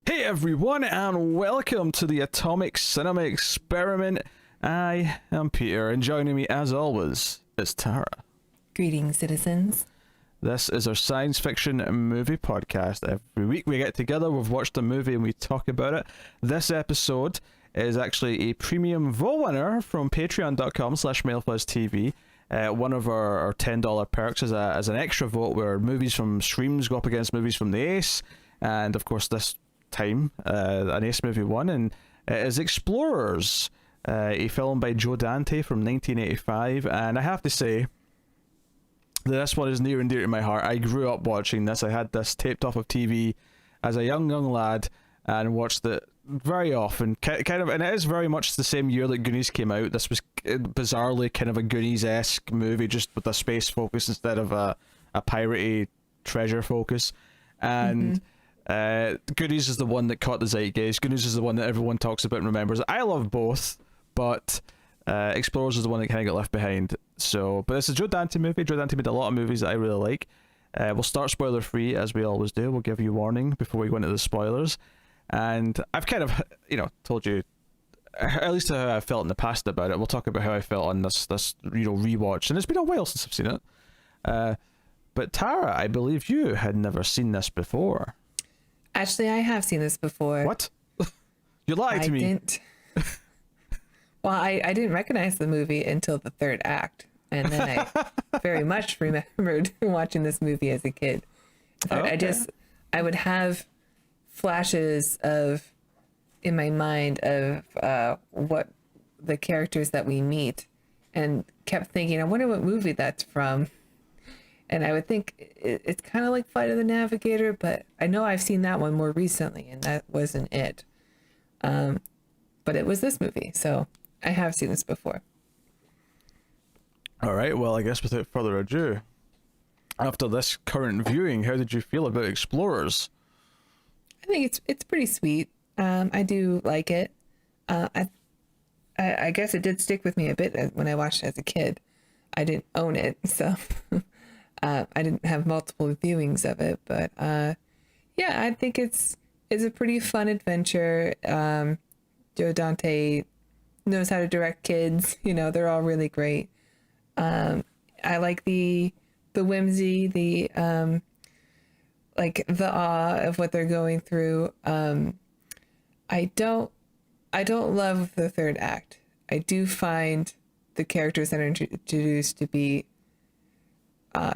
Hey everyone, and welcome to the Atomic Cinema Experiment. I am Peter, and joining me as always is Tara. Greetings, citizens. This is our science fiction movie podcast. Every week we get together, we've watched a movie and we talk about it. This episode is actually a premium vote winner from patreon.com/MailFuzzTV. One of our $10 perks is as an extra vote where movies from streams go up against movies from the Ace. And of course this time an Ace movie won, and it is Explorers, a film by Dante from 1985. And I have to say this one is near and dear to my heart. I grew up watching this. I had this taped off of TV as a young lad and watched it very often, kind of, and it is very much the same year that Goonies came out. This was bizarrely kind of a Goonies-esque movie, just with a space focus instead of a piratey treasure focus. And Goonies is the one that caught the zeitgeist. Goonies is the one that everyone talks about and remembers. I love both, but Explorers is the one that kind of got left behind. So, but it's a Dante movie. Dante made a lot of movies that I really like. We'll start spoiler free as we always do. We'll give you warning before we go into the spoilers. And I've kind of, told you at least how I felt in the past about it. We'll talk about how I felt on this rewatch, and it's been a while since I've seen it. But Tara, I believe you had never seen this before. Actually, I have seen this before. What? You lied to me. Didn't. Well, I didn't recognize the movie until the third act, and then I very much remembered watching this movie as a kid. Okay. I would have flashes in my mind of what the characters that we meet, and kept thinking, I wonder what movie that's from. And I would think it's kind of like Flight of the Navigator, but I know I've seen that one more recently, and that wasn't it. But it was this movie, so I have seen this before. All right, well, I guess without further ado, after this current viewing, how did you feel about Explorers? I think it's pretty sweet. I do like it. I guess it did stick with me a bit when I watched it as a kid. I didn't own it, so I didn't have multiple viewings of it. But yeah, I think it's a pretty fun adventure. Dante knows how to direct kids. They're all really great. I like the whimsy, the awe of what they're going through. I don't love the third act. I do find the characters that are introduced to be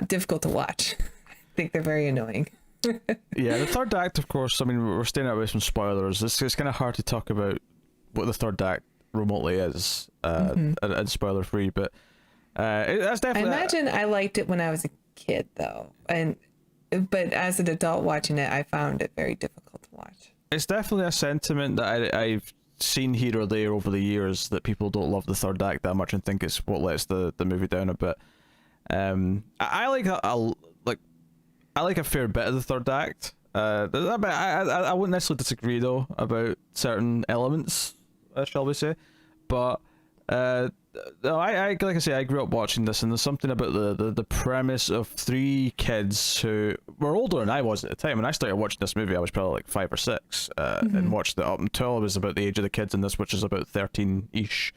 difficult to watch. I think they're very annoying. Yeah, the third act, of course, I mean, we're staying away from spoilers. It's kind of hard to talk about what the third act remotely is and spoiler free, but that's definitely... I imagine I liked it when I was a kid, though, but as an adult watching it, I found it very difficult to watch. It's definitely a sentiment that I've seen here or there over the years, that people don't love the third act that much and think it's what lets the movie down a bit. I like a fair bit of the third act. I wouldn't necessarily disagree though about certain elements, shall we say, but no, I like I say, I grew up watching this, and there's something about the premise of three kids who were older than I was at the time. When I started watching this movie, I was probably like 5 or 6, and watched it up until I was about the age of the kids in this, which is about 13-ish.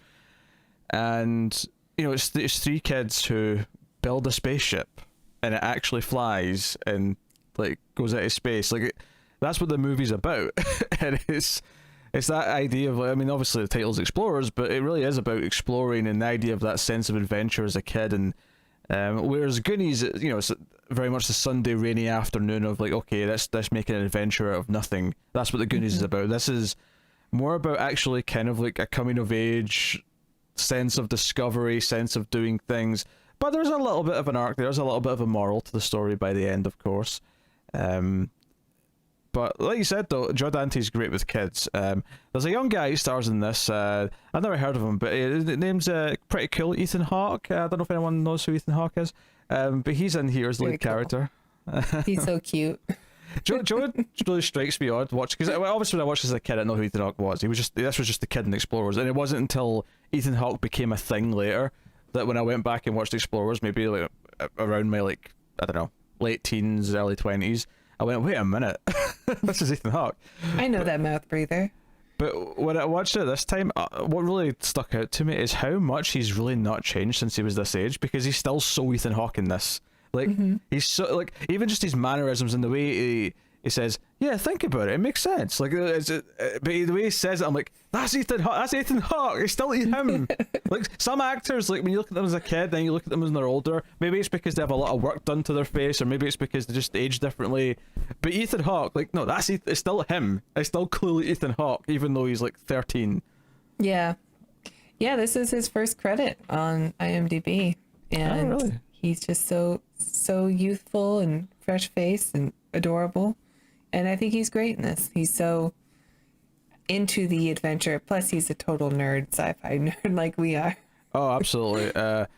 And it's three kids who build a spaceship, and it actually flies and like goes out of space. That's what the movie's about. And it's that idea of, I mean, obviously the title's Explorers, but it really is about exploring and the idea of that sense of adventure as a kid. And whereas Goonies, it's very much the Sunday rainy afternoon of like, okay, let's make an adventure out of nothing. That's what the Goonies is about. This is more about actually kind of like a coming of age sense of discovery, sense of doing things. But there's a little bit of an arc, there's a little bit of a moral to the story by the end, of course. But like you said, though, Dante's great with kids. There's a young guy who stars in this. I've never heard of him, but his name's pretty cool, Ethan Hawke. I don't know if anyone knows who Ethan Hawke is, but he's in here as the lead character. He's so cute. Do you know what really strikes me odd watching? Because obviously when I watched this as a kid, I didn't know who Ethan Hawke was. This was just the kid in Explorers, and it wasn't until Ethan Hawke became a thing later that when I went back and watched Explorers, maybe like around my I don't know, late teens, early 20s, I went, wait a minute, this is Ethan Hawke. I know that mouth breather. But when I watched it this time, what really stuck out to me is how much he's really not changed since he was this age, because he's still so Ethan Hawke in this. Like, he's so, like, even just his mannerisms and the way he says, yeah, think about it, it makes sense. Like, but the way he says it, I'm like, that's Ethan Hawke, that's Ethan Hawke, it's still him. Like, some actors, like, when you look at them as a kid, then you look at them when they're older, maybe it's because they have a lot of work done to their face, or maybe it's because they just age differently. But Ethan Hawke, like, no, it's still him. It's still clearly Ethan Hawke, even though he's like 13. Yeah. Yeah, this is his first credit on IMDb. And really? he's just so youthful and fresh faced and adorable. And I think he's great in this. He's so into the adventure. Plus, he's a total nerd, sci-fi nerd like we are. Oh, absolutely.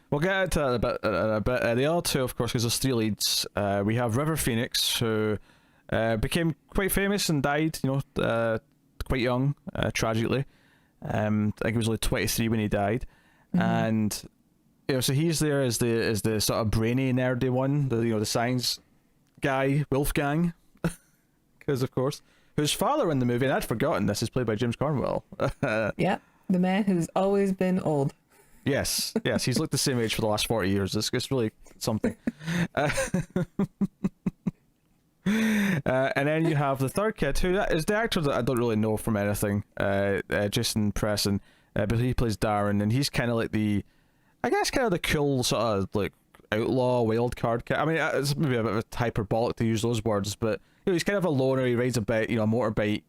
We'll get into that in a bit. The other two, of course, because there's three leads. We have River Phoenix, who became quite famous and died, quite young, tragically. I think he was only 23 when he died. And so he's there as the sort of brainy, nerdy one, the science guy, Wolfgang. Because, of course, whose father in the movie, and I'd forgotten this, is played by James Cornwell. Yeah, the man who's always been old. Yes, he's looked the same age for the last 40 years. It's really something. And then you have the third kid, who is the actor that I don't really know from anything, Jason Presson, but he plays Darren, and he's kind of like the cool sort of like outlaw wild card kid. I mean, it's maybe a bit of a hyperbolic to use those words, but he's kind of a loner. He rides a motorbike.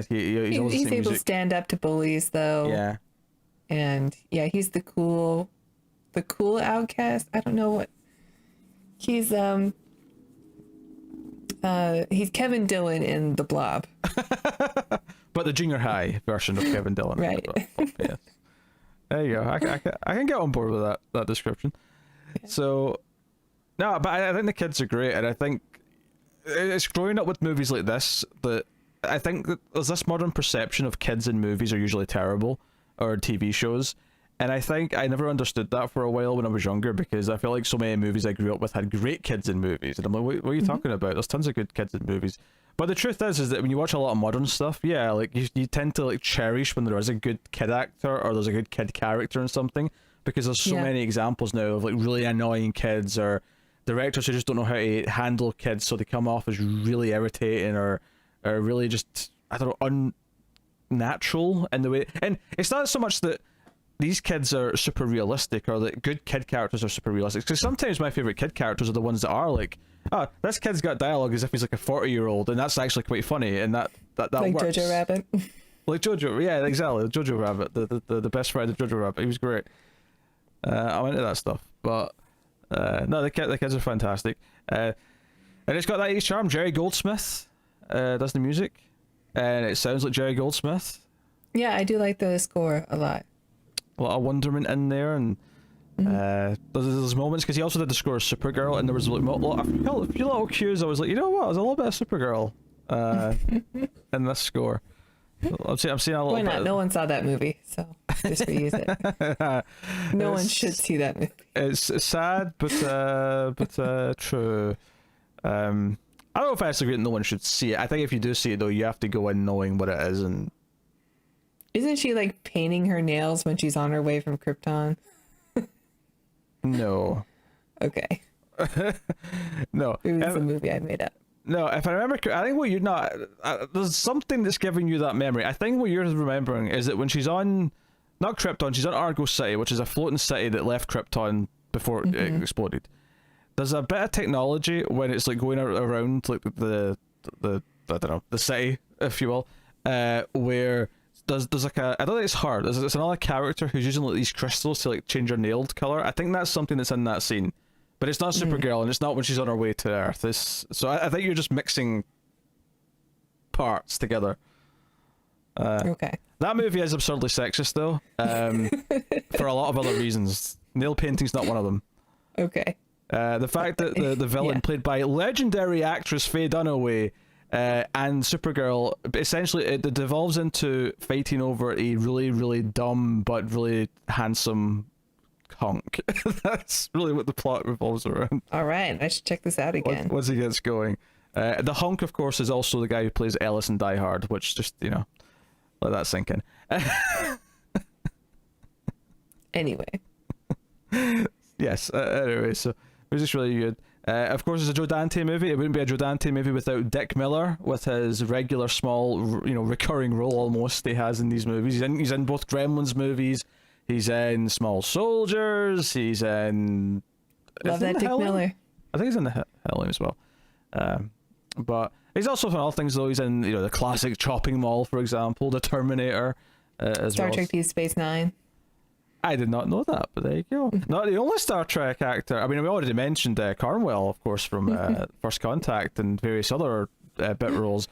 He's able to stand up to bullies, though. Yeah. And yeah, he's the cool outcast. I don't know what he's Kevin Dillon in The Blob. But the junior high version of Kevin Dillon. Right. Yes. There you go. I can get on board with that description. Yeah. So, no, but I think the kids are great, and I think it's growing up with movies like this that I think that there's this modern perception of kids in movies are usually terrible, or TV shows. And I think I never understood that for a while when I was younger, because I feel like so many movies I grew up with had great kids in movies. And I'm like, what are you talking about? There's tons of good kids in movies. But the truth is that when you watch a lot of modern stuff, yeah, like you tend to like cherish when there is a good kid actor or there's a good kid character in something, because there's so many examples now of like really annoying kids or directors who just don't know how to handle kids, so they come off as really irritating or really just, I don't know, unnatural in the way. And it's not so much that these kids are super realistic or that good kid characters are super realistic, because sometimes my favorite kid characters are the ones that are like, oh, this kid's got dialogue as if he's like a 40-year-old, and that's actually quite funny, and that like works. Jojo Rabbit. Like Jojo, yeah, exactly. Jojo Rabbit, the best friend of Jojo Rabbit. He was great. I'm into that stuff, but no, the kids are fantastic. And it's got that 80s charm. Jerry Goldsmith does the music, and it sounds like Jerry Goldsmith. Yeah, I do like the score a lot. A lot of wonderment in there, and there's moments, because he also did the score of Supergirl, and there was like a few little cues. I was like, you know what, there's a little bit of Supergirl in this score. I'm seeing a little. Why not? bit. No one saw that movie, so just reuse it. No one should see that movie. It's sad, but true. I don't know if I actually agree that no one should see it. I think if you do see it, though, you have to go in knowing what it is. And isn't she like painting her nails when she's on her way from Krypton? No. Okay. No. It was a movie I made up. No, if I remember, I think what you're not. There's something that's giving you that memory. I think what you're remembering is that when she's on, not Krypton, she's on Argo City, which is a floating city that left Krypton before it exploded. There's a bit of technology when it's like going around like the I don't know, the city, if you will, where there's like a, I don't think it's her. There's another character who's using like these crystals to like change her nail color. I think that's something that's in that scene. But it's not Supergirl, and it's not when she's on her way to Earth. So I think you're just mixing parts together. Okay. That movie is absurdly sexist, though, for a lot of other reasons. Nail painting's not one of them. Okay. The fact that the villain, played by legendary actress Faye Dunaway, and Supergirl, essentially it devolves into fighting over a really, really dumb but really handsome hunk. That's really what the plot revolves around. All right, I should check this out again. Once he gets going. The hunk, of course, is also the guy who plays Ellis in Die Hard, which just, let that sink in. Anyway. Yes, anyway, so music's really good. Of course, it's a Joe Dante movie. It wouldn't be a Joe Dante movie without Dick Miller, with his regular small, recurring role almost he has in these movies. He's in both Gremlins movies. He's in Small Soldiers. He's in... Love that Dick Miller. I think he's in the Hellion as well. But he's also in other things, though. He's in the classic Chopping Mall, for example, The Terminator, as Star well. Trek Deep Space Nine. I did not know that, but there you go. Not the only Star Trek actor. I mean, we already mentioned Cornwell, of course, from First Contact and various other bit roles.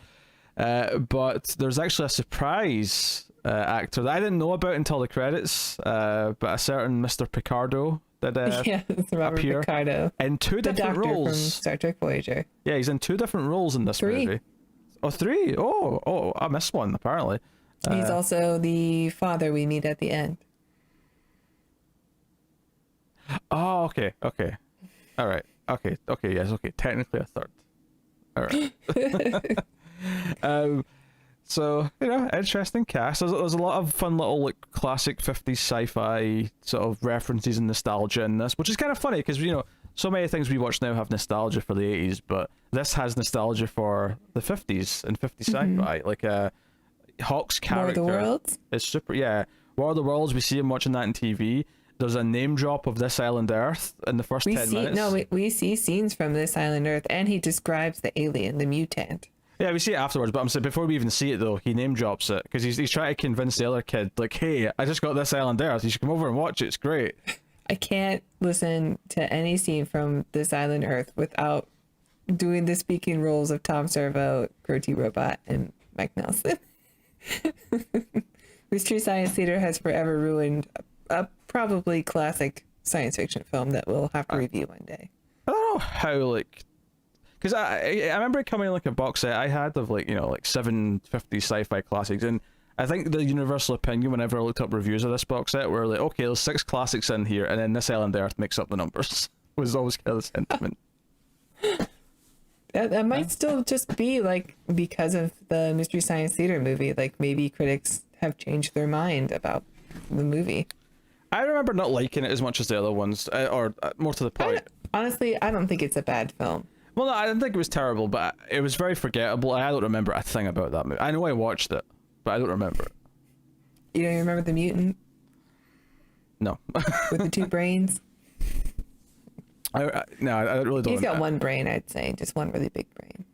But there's actually a surprise actor that I didn't know about until the credits. But a certain Mr. Picardo did it's Robert appear Picardo in two the different Doctor roles. from Star Trek Voyager. Yeah, he's in two different roles in this movie. Oh, three? Oh, I missed one, apparently. He's also the father we meet at the end. Oh, okay. All right. Okay, yes, okay. Technically a third. All right. So, interesting cast. There's a lot of fun little classic 50s sci-fi sort of references and nostalgia in this, which is kind of funny because, so many things we watch now have nostalgia for the 80s, but this has nostalgia for the 50s and 50s sci-fi. Like, Hawke's character War of the Worlds? is super, yeah. War of the Worlds, we see him watching that on TV. There's a name drop of This Island Earth in the first 10 minutes. No, we see scenes from This Island Earth, and he describes the alien, the mutant. Yeah, we see it afterwards, but I'm saying before we even see it, though, he name drops it, because he's trying to convince the other kid, like, hey, I just got This Island Earth, you should come over and watch it, it's great. I can't listen to any scene from This Island Earth without doing the speaking roles of Tom Servo, Gertie Robot, and Mike Nelson. Mystery Science Theater has forever ruined a probably classic science fiction film that we'll have to review one day. I don't know how, because I remember it coming in a box set I had of 750 sci-fi classics, and I think the universal opinion whenever I looked up reviews of this box set were like, okay, there's 6 classics in here, and then This Island Earth makes up the numbers. Was always kind of the sentiment. That might still just be because of the Mystery Science Theater movie. Maybe critics have changed their mind about the movie. I remember not liking it as much as the other ones, or more to the point. Honestly, I don't think it's a bad film. Well, no, I didn't think it was terrible, but it was very forgettable. I don't remember a thing about that movie. I know I watched it, but I don't remember it. You don't remember the mutant? No. With the 2 brains? No, I really don't. He's got one brain, I'd say. Just one really big brain.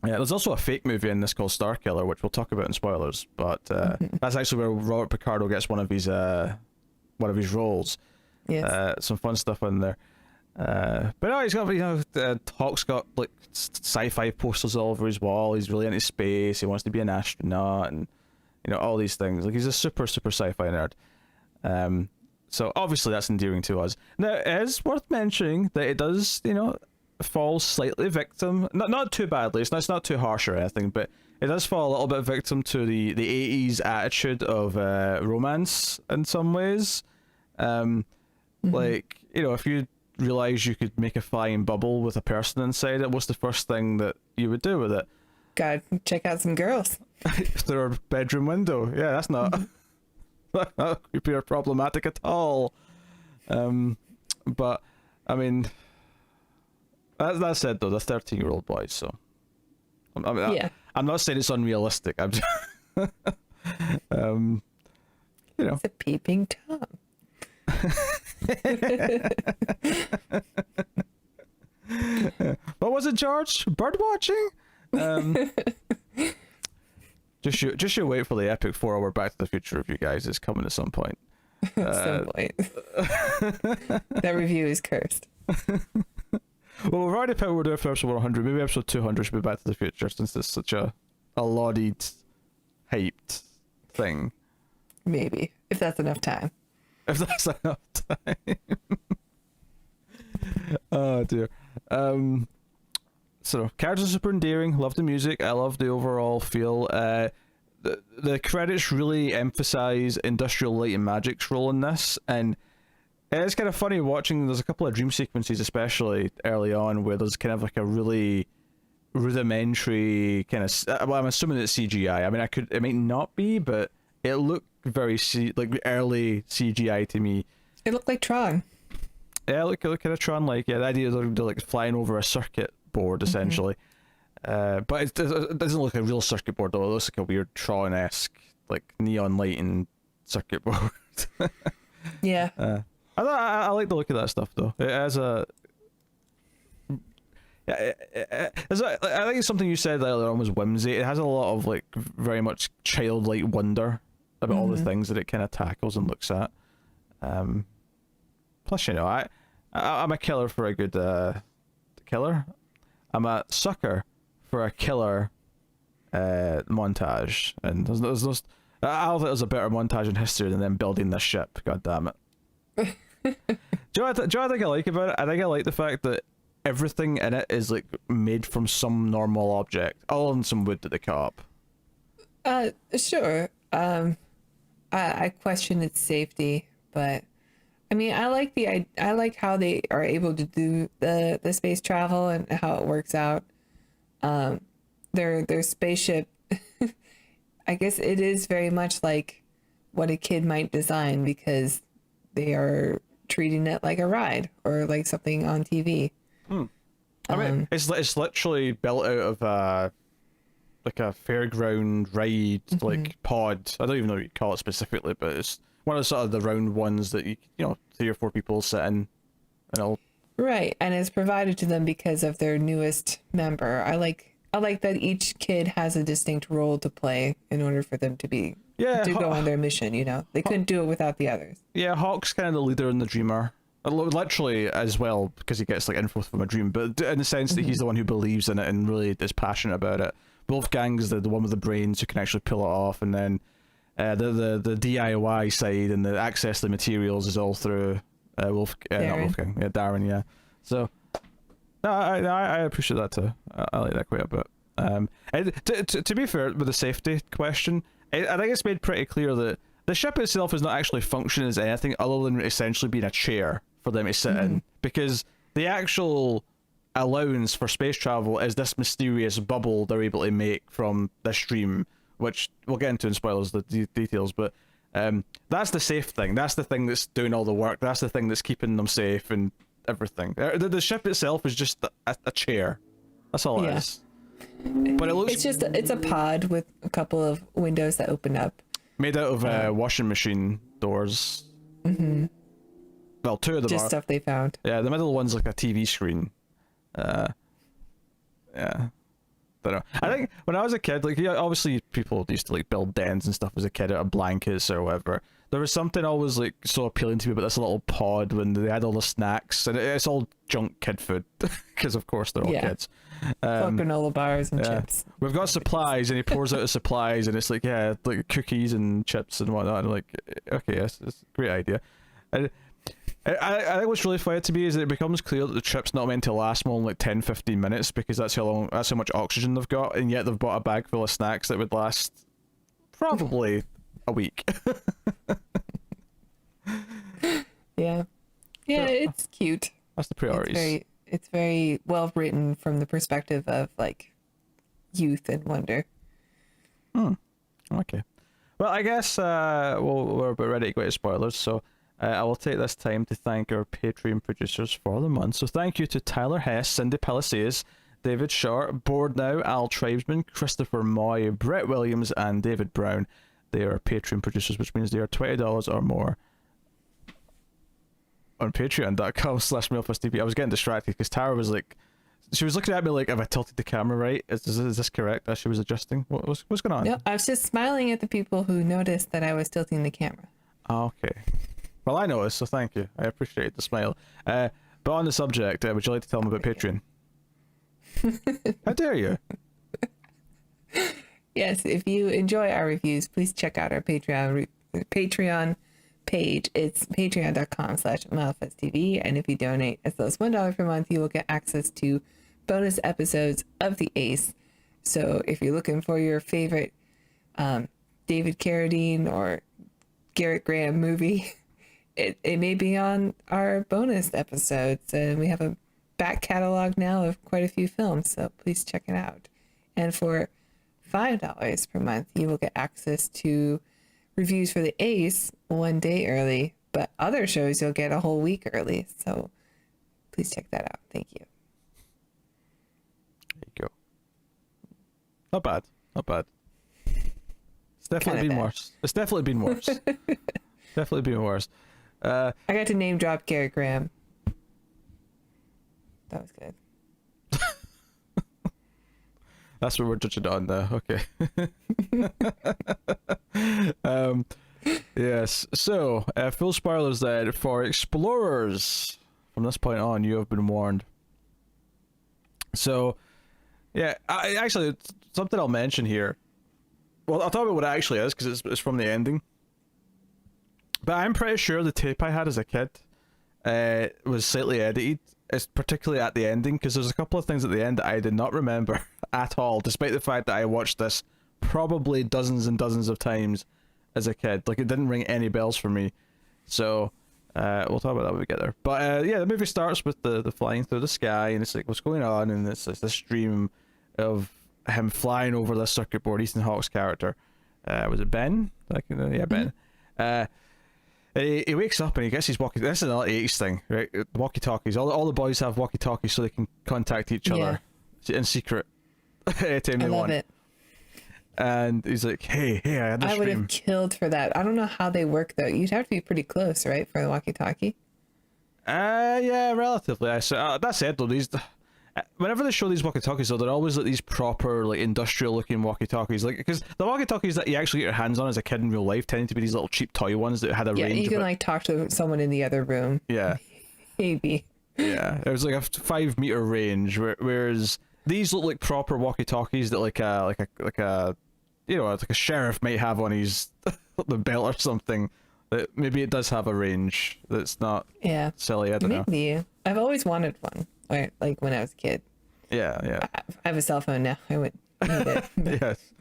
Yeah, there's also a fake movie in this called Star Killer, which we'll talk about in spoilers, but that's actually where Robert Picardo gets one of his roles. Yes. Some fun stuff in there. But no, he's got, Hawke's got sci-fi posters all over his wall. He's really into space. He wants to be an astronaut, and all these things. He's a super sci-fi nerd. So obviously that's endearing to us. Now, it is worth mentioning that it does, fall slightly victim, not too badly. It's not too harsh or anything, but it does fall a little bit victim to the 80s attitude of romance in some ways. If you realize you could make a flying bubble with a person inside it, what's the first thing that you would do with it? Gotta check out some girls. Through a bedroom window. Yeah, that's not not creepy or problematic at all. But I mean, that said though, they're 13-year-old boys, so I'm not saying it's unrealistic. I'm just, It's a peeping Tom. What was it, George? Bird watching? Just you wait for the epic 4-hour Back to the Future review, guys. It's coming at some point. At some point. That review is cursed. Well, we've already picked we're doing for episode 100. Maybe episode 200 should be Back to the Future, since it's such a lauded, hyped thing. Maybe, if that's enough time. If that's enough time. Oh dear. So characters are super endearing. Love the music. I love the overall feel. The credits really emphasize Industrial Light and Magic's role in this, and it's kind of funny watching. There's a couple of dream sequences, especially early on, where there's kind of a really rudimentary kind of. Well, I'm assuming it's CGI. I mean, it might not be, but it looked very like early CGI to me. It looked like Tron. Yeah, look kind of Tron like. Yeah, the idea is they're like flying over a circuit board essentially. But it doesn't look like a real circuit board though. It looks like a weird Tron-esque like neon lighting circuit board. Yeah. I like the look of that stuff though. It has a. Yeah, I think it's something you said earlier on was whimsy. It has a lot of like very much childlike wonder about all the things that it kind of tackles and looks at. Plus, you know, I'm a killer for a good killer. I'm a sucker for a killer montage, and there's I don't think there's a better montage in history than them building this ship. God damn it! do you know what I think I like about it? I think I like the fact that everything in it is like made from some normal object, other than some wood that they cut up. Sure. I question its safety, but I mean, I like how they are able to do the space travel and how it works out. Their spaceship, I guess it is very much like what a kid might design because they are treating it like a ride or like something on TV. I mean, it's literally built out of like a fairground ride, like pod. I don't even know what you call it specifically, but it's one of the sort of the round ones that you know 3 or 4 people sit in, and all. Right, and it's provided to them because of their newest member. I like that each kid has a distinct role to play in order for them to go on their mission. You know, they couldn't do it without the others. Yeah, Hawke's kind of the leader and the dreamer. Literally as well, because he gets like info from a dream, but in the sense that he's the one who believes in it and really is passionate about it. Wolfgang's the one with the brains who can actually pull it off, and then the DIY side and the access to the materials is all through not Wolfgang, Darren, yeah. So no, I appreciate that too. I like that quite a bit. And to be fair, with the safety question, I think it's made pretty clear that the ship itself is not actually functioning as anything other than essentially being a chair for them to sit in, because the actual allowance for space travel is this mysterious bubble they're able to make from this stream, which we'll get into in spoilers, the details, but that's the safe thing. That's the thing that's doing all the work. That's the thing that's keeping them safe and everything. The ship itself is just a chair. That's all it is. But it looks... It's a pod with a couple of windows that open up. Made out of washing machine doors. Well, 2 of them just are. Stuff they found. Yeah, the middle one's like a TV screen. Yeah. Don't know. I think when I was a kid, like, yeah, obviously people used to like build dens and stuff as a kid out of blankets or whatever. There was something always like so appealing to me about this little pod when they had all the snacks, and it's all junk kid food because of course they're all kids. Granola bars and chips. We've got supplies, and he pours out the supplies, and it's like like cookies and chips and whatnot. And I'm like, okay, yes, it's a great idea. I think what's really funny to me is that it becomes clear that the trip's not meant to last more than like 10-15 minutes because that's how much oxygen they've got, and yet they've bought a bag full of snacks that would last probably a week. Yeah, it's cute. That's the priorities. It's very well written from the perspective of like youth and wonder. Okay. Well, I guess we're about ready to go to spoilers, so I will take this time to thank our Patreon producers for the month. So thank you to Tyler Hess, Cindy Palacios, David Short, Board Now, Al Tribesman, Christopher Moy, Brett Williams, and David Brown. They are Patreon producers, which means they are $20 or more on patreon.com/MailFuzzTV. I was getting distracted because Tara was like, she was looking at me like, have I tilted the camera right? Is this correct? As she was adjusting? What's going on? No, I was just smiling at the people who noticed that I was tilting the camera. Oh, okay. Well, I noticed, so thank you. I appreciate the smile. But on the subject, would you like to tell them about Patreon? How dare you? Yes, if you enjoy our reviews, please check out our Patreon page. It's patreon.com/MailFuzzTV, and if you donate as low as $1 per month, you will get access to bonus episodes of The Ace. So if you're looking for your favorite David Carradine or Garrett Graham movie, it may be on our bonus episodes, and we have a back catalog now of quite a few films, so please check it out. And for $5 per month, you will get access to reviews for The Ace one day early, but other shows you'll get a whole week early. So please check that out. Thank you. There you go. Not bad. Not bad. It's definitely been worse. It's definitely been worse. Definitely been worse. I got to name drop Gary Graham. That was good. That's what we're judging on now. Okay. Yes. So, full spoilers then for explorers. From this point on, you have been warned. So, yeah, actually, something I'll mention here. Well, I'll talk about what it actually is because it's from the ending. But I'm pretty sure the tape I had as a kid was slightly edited. It's particularly at the ending, because there's a couple of things at the end that I did not remember at all, despite the fact that I watched this probably dozens and dozens of times as a kid. Like, it didn't ring any bells for me. So, we'll talk about that when we get there. But, yeah, the movie starts with the flying through the sky, and it's like, what's going on? And it's this dream of him flying over this circuit board, Ethan Hawke's character. Was it Ben? Yeah, Ben. He wakes up and he gets his walkie. This is another 80s thing, right? Walkie-talkies. All the boys have walkie-talkies so they can contact each other in secret anytime they want. I love it. And he's like, hey, I had this I would have killed for that. I don't know how they work, though. You'd have to be pretty close, right, for the walkie-talkie? Yeah, relatively. That said, though, whenever they show these walkie-talkies, though, they're always like these proper, like, industrial-looking walkie-talkies. Like, because the walkie-talkies that you actually get your hands on as a kid in real life tended to be these little cheap toy ones that had a range. Yeah, you can like talk to someone in the other room. Yeah. Maybe. Yeah, it was like a 5-meter range, whereas these look like proper walkie-talkies that like a you know, like a sheriff might have on his the belt or something. That maybe it does have a range that's not silly. I don't know. Maybe. I've always wanted one. Like when I was a kid. Yeah. I have a cell phone now. I would need it. Yes.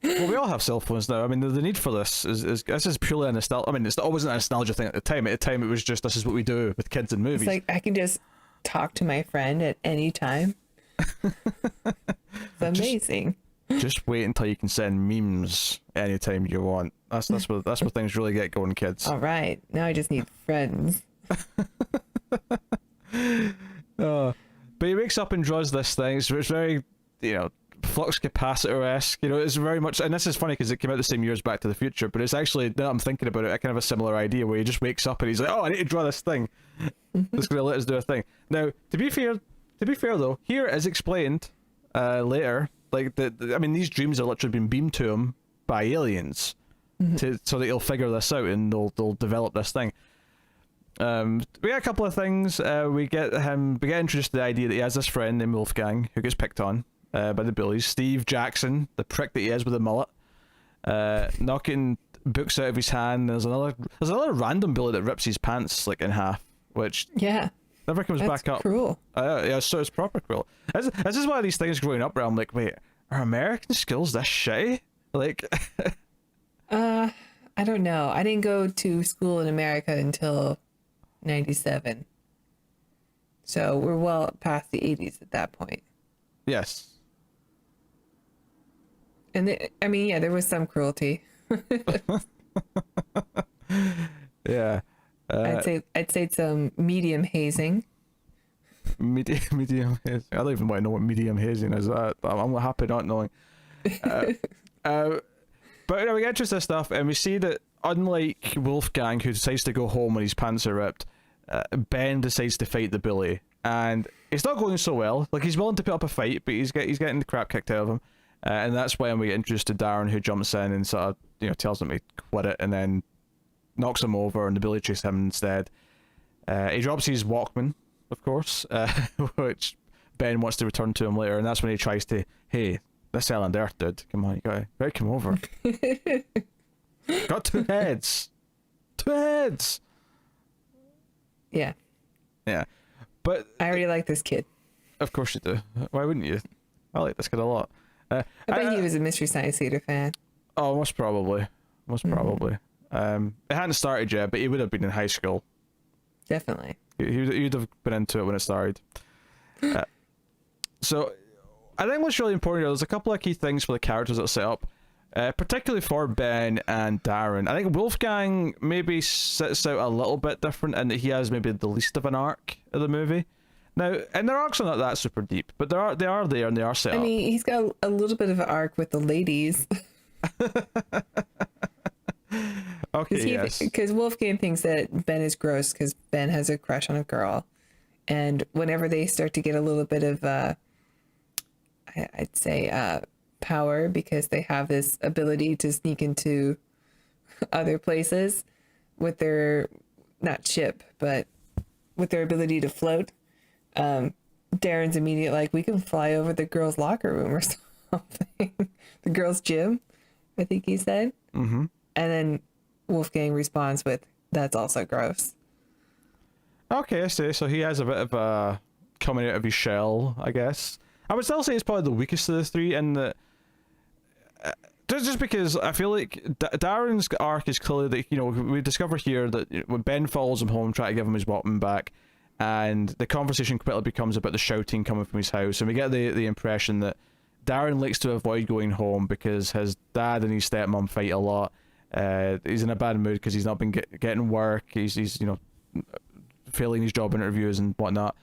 Well, we all have cell phones now. I mean, the need for this is this is purely a nostalgia. I mean, it wasn't a nostalgia thing at the time. At the time, it was just, this is what we do with kids and movies. It's like I can just talk to my friend at any time. It's amazing. Just wait until you can send memes anytime you want. That's where things really get going, kids. All right, now I just need friends. But he wakes up and draws this thing. It's very, you know, flux capacitor-esque. You know, it's very much, and this is funny because it came out the same year as Back to the Future, but it's actually, now that I'm thinking about it, I kind of have a similar idea where he just wakes up and he's like, oh, I need to draw this thing. It's going to let us do a thing. Now, to be fair though, here is explained later, like, I mean, these dreams are literally being beamed to him by aliens so that he'll figure this out and they'll develop this thing. We get a couple of things. We get introduced to the idea that he has this friend named Wolfgang who gets picked on by the bullies. Steve Jackson, the prick that he is with a mullet, knocking books out of his hand. There's another random bully that rips his pants like in half, which never comes back up. Cruel. Yeah, so it's proper cruel. This is one of these things growing up where I'm like, wait, are American schools this shitty? Like, I don't know. I didn't go to school in America until 97. So we're well past the 80s at that point. Yes. And there was some cruelty. Yeah. I'd say some medium hazing. Medium hazing. I don't even want to know what medium hazing is. I'm happy not knowing. But we get into this stuff, and we see that unlike Wolfgang, who decides to go home when his pants are ripped, Ben decides to fight the bully, and it's not going so well. Like, he's willing to put up a fight, but he's getting the crap kicked out of him, and that's when we get introduced to Darren, who jumps in and sort of, you know, tells him to quit it, and then knocks him over, and the bully chases him instead. He drops his Walkman, of course, which Ben wants to return to him later, and that's when he tries to, hey, this island Earth, dude, come on, you gotta come over. Got two heads. Yeah. But I already like this kid. Of course you do. Why wouldn't you? I like this kid a lot. I bet he was a Mystery Science Theater fan. Oh, most probably. It hadn't started yet, but he would have been in high school. Definitely. He'd have been into it when it started. So I think what's really important here, there's a couple of key things for the characters that are set up, particularly for Ben and Darren. I think Wolfgang maybe sits out a little bit different in that he has maybe the least of an arc of the movie. Now, and their arcs are not that super deep, but they are there and they are set up. I mean, he's got a little bit of an arc with the ladies. Okay, yes. Because Wolfgang thinks that Ben is gross because Ben has a crush on a girl. And whenever they start to get a little bit of, I'd say, power, because they have this ability to sneak into other places with their, not ship, but with their ability to float. Darren's immediate like, we can fly over the girls' locker room or something. The girls' gym, I think he said. Mm-hmm. And then Wolfgang responds with, that's also gross. Okay, I see. So he has a bit of a coming out of his shell, I guess. I would still say he's probably the weakest of the three in that. Just because I feel like Darren's arc is clearly that, you know, we discover here that when Ben follows him home, trying to give him his Walkman back, and the conversation quickly becomes about the shouting coming from his house, and we get the impression that Darren likes to avoid going home because his dad and his stepmom fight a lot. He's in a bad mood because he's not been getting work. He's you know, failing his job interviews and whatnot,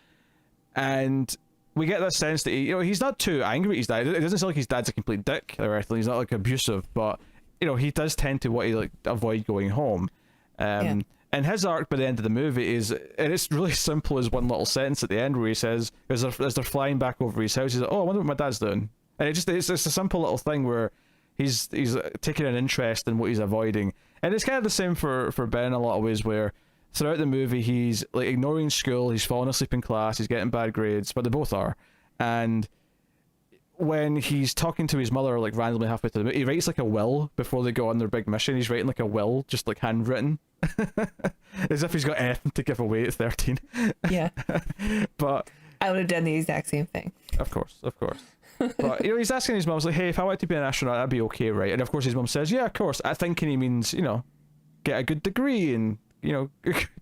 and we get this sense that he's not too angry at his dad. It doesn't seem like his dad's a complete dick or anything. He's not like abusive, but he does tend to want to like avoid going home. And his arc by the end of the movie is, and it's really simple as one little sentence at the end where he says, as they're flying back over his house, he's like, "Oh, I wonder what my dad's doing." And it's a simple little thing where he's taking an interest in what he's avoiding, and it's kind of the same for Ben in a lot of ways, where throughout the movie he's like ignoring school, he's falling asleep in class, he's getting bad grades, but they both are, and when he's talking to his mother like randomly halfway through the movie, he writes like a will before they go on their big mission. He's writing like a will, just like handwritten, as if he's got anything to give away at 13. Yeah. But I would have done the exact same thing. Of course. But he's asking his mum, like, "Hey, if I wanted to be an astronaut, that'd be okay, right?" And of course his mum says, "Yeah, of course." I thinking he means, get a good degree and go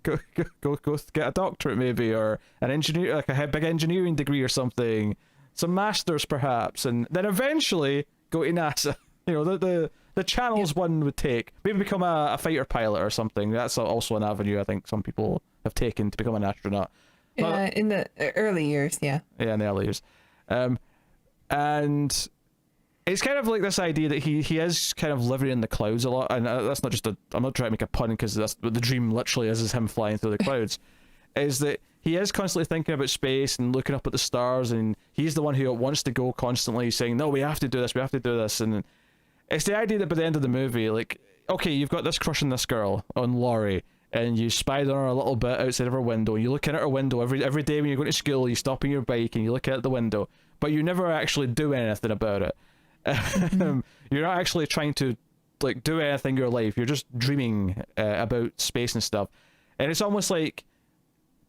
get a doctorate maybe, or an engineer, like a big engineering degree or something, some masters perhaps, and then eventually go to NASA. The channels one would take, maybe become a fighter pilot or something. That's also an avenue I think some people have taken to become an astronaut. But, in the early years, yeah. Yeah, in the early years. And it's kind of like this idea that he is kind of living in the clouds a lot, and that's not just I'm not trying to make a pun because that's what the dream literally is him flying through the clouds, is that he is constantly thinking about space and looking up at the stars, and he's the one who wants to go constantly saying, "No, we have to do this," and it's the idea that by the end of the movie, like, okay, you've got this crush on this girl, on Laurie, and you spied on her a little bit outside of her window, and you look in at her window every day when you're going to school, you stop on your bike and you look out the window, but you never actually do anything about it. You're not actually trying to like do anything in your life, you're just dreaming about space and stuff. And it's almost like,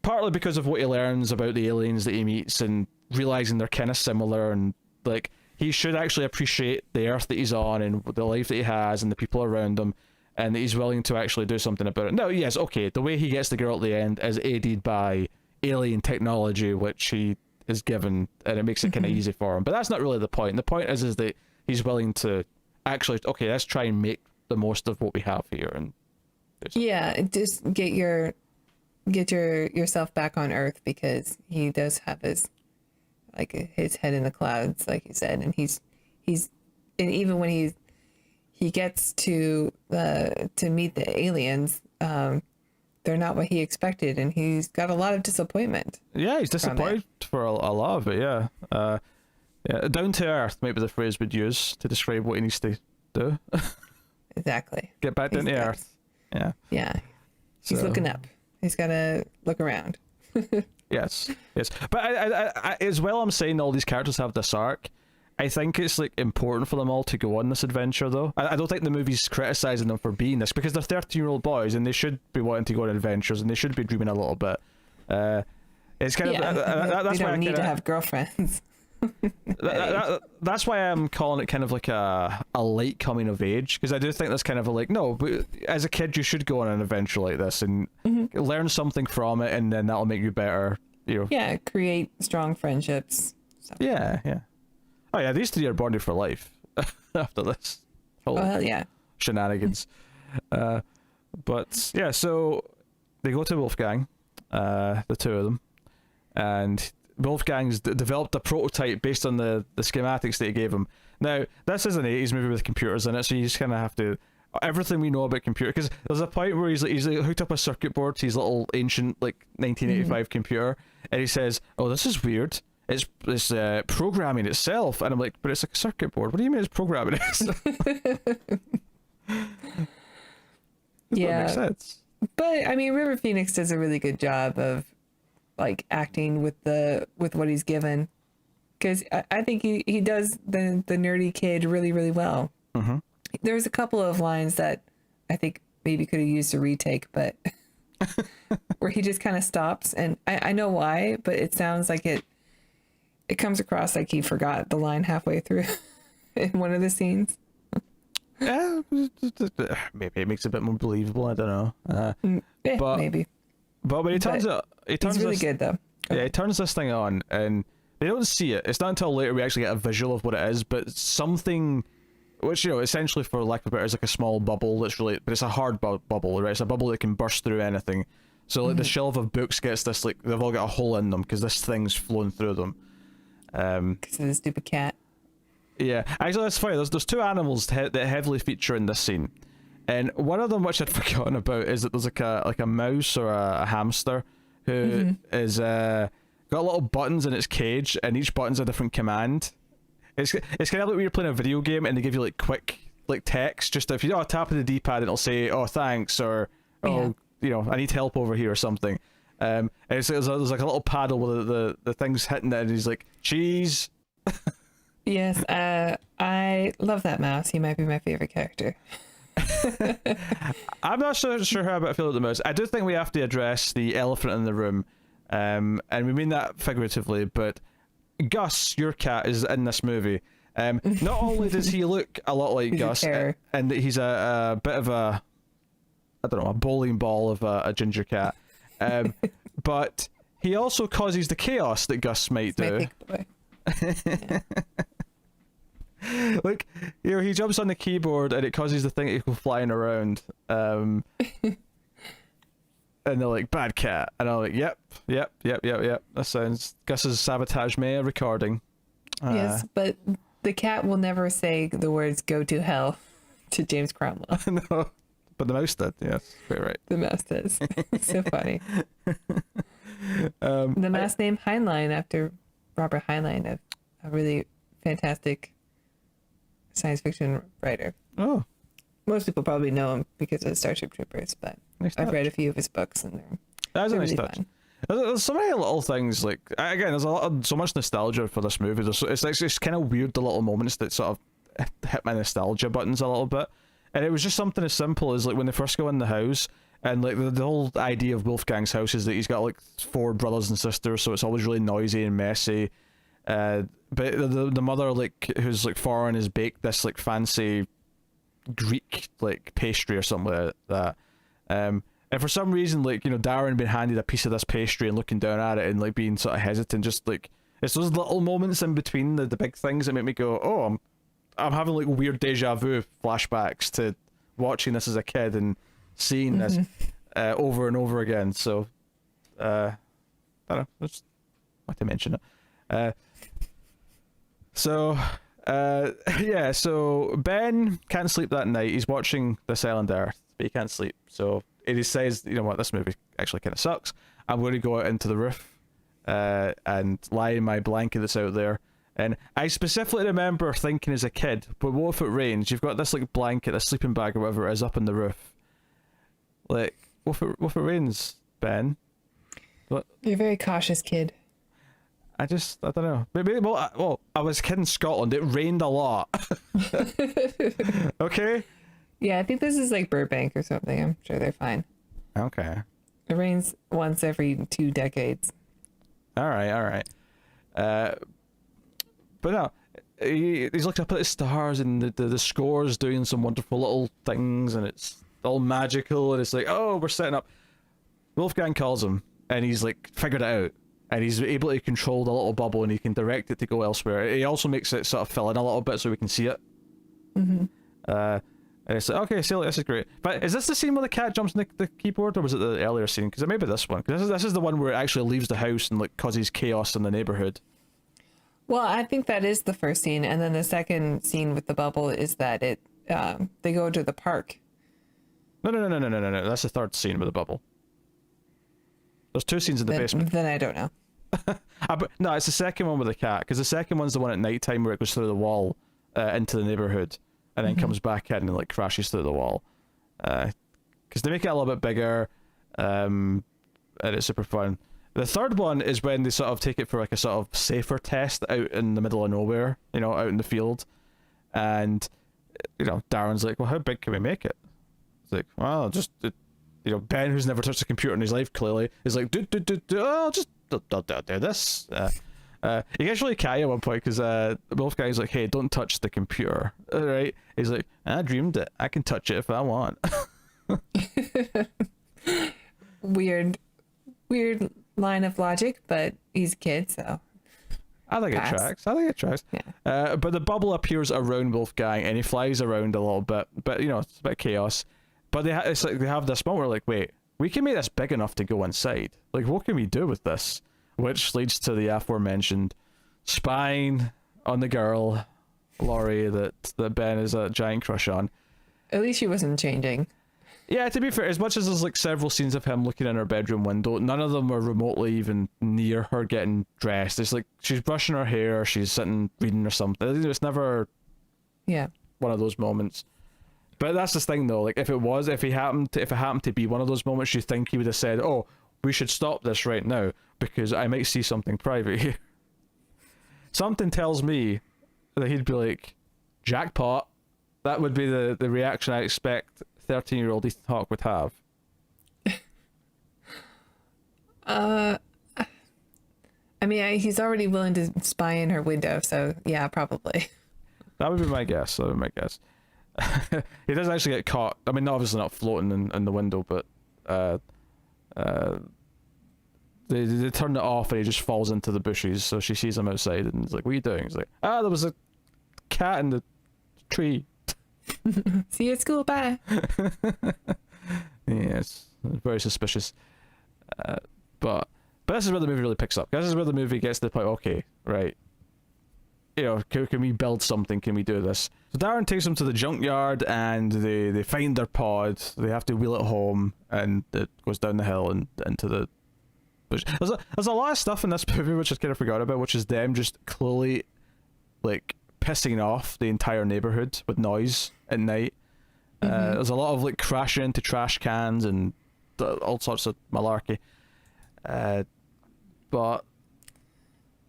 partly because of what he learns about the aliens that he meets and realizing they're kind of similar, and like he should actually appreciate the earth that he's on and the life that he has and the people around him, and that he's willing to actually do something about it. Now, yes, okay, the way he gets the girl at the end is aided by alien technology, which he is given, and it makes it kind of easy for him. But that's not really the point. The point is that he's willing to actually, okay, let's try and make the most of what we have here. And just get yourself back on Earth, because he does have his head in the clouds, like you said, and he's and even when he gets to meet the aliens, they're not what he expected, and he's got a lot of disappointment. Yeah, he's disappointed for a lot of it. Yeah, down to earth might be the phrase we'd use to describe what he needs to do. Exactly. Get back down to earth. Yeah. Yeah. He's looking up. He's got to look around. Yes. But I, as well, I'm saying all these characters have this arc. I think it's like important for them all to go on this adventure, though. I don't think the movie's criticizing them for being this, because they're 13-year-old boys and they should be wanting to go on adventures and they should be dreaming a little bit. It's kind of that's they why don't need to have girlfriends. That's why I'm calling it kind of like a late coming of age, because I do think that's kind of a like, no, but as a kid you should go on an adventure like this and learn something from it, and then that'll make you better, you know. Yeah, create strong friendships. Yeah. Oh yeah, these three are bonded for life after this whole Yeah. shenanigans. But yeah, so they go to Wolfgang, the two of them, and Wolfgang's developed a prototype based on the schematics that he gave him. Now, this is an 80s movie with computers in it, so you just kind of have to... Everything we know about computer... Because there's a point where he's hooked up a circuit board to his little ancient, like, 1985 computer, and he says, oh, this is weird. It's programming itself. And I'm like, but it's like a circuit board. What do you mean it's programming it? Yeah. Makes sense. But, I mean, River Phoenix does a really good job of like acting with what he's given, because I think he does the nerdy kid really, really well. There's a couple of lines that I think maybe could have used a retake, but where he just kind of stops, and I know why, but it sounds like it comes across like he forgot the line halfway through in one of the scenes. Yeah, maybe it makes it a bit more believable. I don't know. But maybe. But when he turns he's really good though. Yeah, he turns this thing on, and they don't see it. It's not until later we actually get a visual of what it is. But something, which, you know, essentially, for lack of a better, is like a small bubble that's really, but it's a hard bubble, right? It's a bubble that can burst through anything. So like the shelf of books gets this, like, they've all got a hole in them because this thing's flown through them. Because of the stupid cat. Yeah, actually, that's funny. There's two animals that heavily feature in this scene, and one of them, which I'd forgotten about, is that there's like a mouse or a hamster who is got little buttons in its cage, and each button's a different command. It's kind of like when you're playing a video game and they give you like quick like text. Just if you tap on the D-pad, it'll say, "Oh, thanks," or "Oh, you know, I need help over here," or something. And there's like a little paddle with the thing's hitting it, and he's like, "Cheese." Yes, I love that mouse. He might be my favorite character. I'm not so sure how I feel about the mouse. I do think we have to address the elephant in the room, and we mean that figuratively. But Gus, your cat, is in this movie. Not only does he look a lot like Gus, and he's a bit of a, I don't know, a bowling ball of a ginger cat, but he also causes the chaos that Gus might do. Like, you know, he jumps on the keyboard and it causes the thing to go flying around, and they're like, "Bad cat," and I'm like, yep, that sounds Gus's sabotage me a recording. Yes, but the cat will never say the words "go to hell" to James Cromwell. No, but the mouse did. Yes, quite right. The mouse does. So funny. The mouse named Heinlein after Robert Heinlein, a really fantastic science fiction writer. Oh, most people probably know him because of Starship Troopers, but I've read a few of his books, and that's a nice really touch. fun. There's so many little things, like, again, there's so much nostalgia for this movie. It's kind of weird, the little moments that sort of hit my nostalgia buttons a little bit, and it was just something as simple as like when they first go in the house, and like the whole idea of Wolfgang's house is that he's got like 4 brothers and sisters, so it's always really noisy and messy. But the mother, like, who's like foreign, has baked this like fancy Greek like pastry or something like that. And for some reason, like, you know, Darren being handed a piece of this pastry and looking down at it and like being sort of hesitant, just like, it's those little moments in between the big things that make me go, oh, I'm having like weird deja vu flashbacks to watching this as a kid and seeing this over and over again. So I don't know, I just want to mention it. So Ben can't sleep that night. He's watching This Island Earth, but he can't sleep. So he says, you know what, this movie actually kind of sucks. I'm going to go out into the roof and lie in my blanket that's out there. And I specifically remember thinking as a kid, but what if it rains? You've got this like blanket, a sleeping bag or whatever it is up in the roof. Like, what if it rains, Ben? What? You're a very cautious kid. I don't know. Maybe, well, I was a kid in Scotland. It rained a lot. Okay? Yeah, I think this is like Burbank or something. I'm sure they're fine. Okay. It rains once every 2 decades. All right. But no, he's looking up at the stars, and the score's doing some wonderful little things, and it's all magical, and it's like, oh, we're setting up. Wolfgang calls him, and he's like figured it out, and he's able to control the little bubble, and he can direct it to go elsewhere. He also makes it sort of fill in a little bit so we can see it. And it's like, okay, so this is great. But is this the scene where the cat jumps on the keyboard, or was it the earlier scene? Because it may be this one. Because this is the one where it actually leaves the house and like causes chaos in the neighborhood. Well, I think that is the first scene, and then the second scene with the bubble is that they go to the park. No. That's the third scene with the bubble. There's two scenes in the basement. Then I don't know. No, it's the second one with the cat, because the second one's the one at night time where it goes through the wall into the neighborhood, and then comes back in and like crashes through the wall. Because they make it a little bit bigger, and it's super fun. The third one is when they sort of take it for like a sort of safer test out in the middle of nowhere, out in the field, and Darren's like, well, how big can we make it? It's like, well, just Ben, who's never touched a computer in his life, clearly is like, I'll just do this. He gets really catty at one point because Wolfgang's like, hey, don't touch the computer, right? He's like, I dreamed it, I can touch it if I want. Weird line of logic, but he's a kid, so I think it tracks. Yeah. But the bubble appears around Wolfgang, and he flies around a little bit, but it's a bit of chaos. But it's like they have this moment where like, wait, we can make this big enough to go inside. Like, what can we do with this? Which leads to the aforementioned spying on the girl, Laurie, that Ben is a giant crush on. At least she wasn't changing. Yeah, to be fair, as much as there's like several scenes of him looking in her bedroom window, none of them were remotely even near her getting dressed. It's like she's brushing her hair, she's sitting reading or something. It's never one of those moments. But that's the thing though, like if it happened to be one of those moments, you think he would have said, oh, we should stop this right now because I might see something private here. Something tells me that he'd be like, jackpot. That would be the reaction I expect 13-year-old Ethan Hawke would have. I mean, he's already willing to spy in her window, so yeah, probably. That would be my guess. He does actually get caught. I mean, obviously not floating in the window, but they turn it off and he just falls into the bushes. So she sees him outside and he's like, what are you doing? He's like, there was a cat in the tree. See you at school, bye. Yes, very suspicious. But this is where the movie really picks up. This is where the movie gets to the point, okay, right, can we build something? Can we do this? So Darren takes them to the junkyard and they find their pod. They have to wheel it home and it goes down the hill and into the bush. There's a lot of stuff in this movie which I kind of forgot about, which is them just clearly like pissing off the entire neighborhood with noise at night. There's a lot of like crashing into trash cans and all sorts of malarkey. But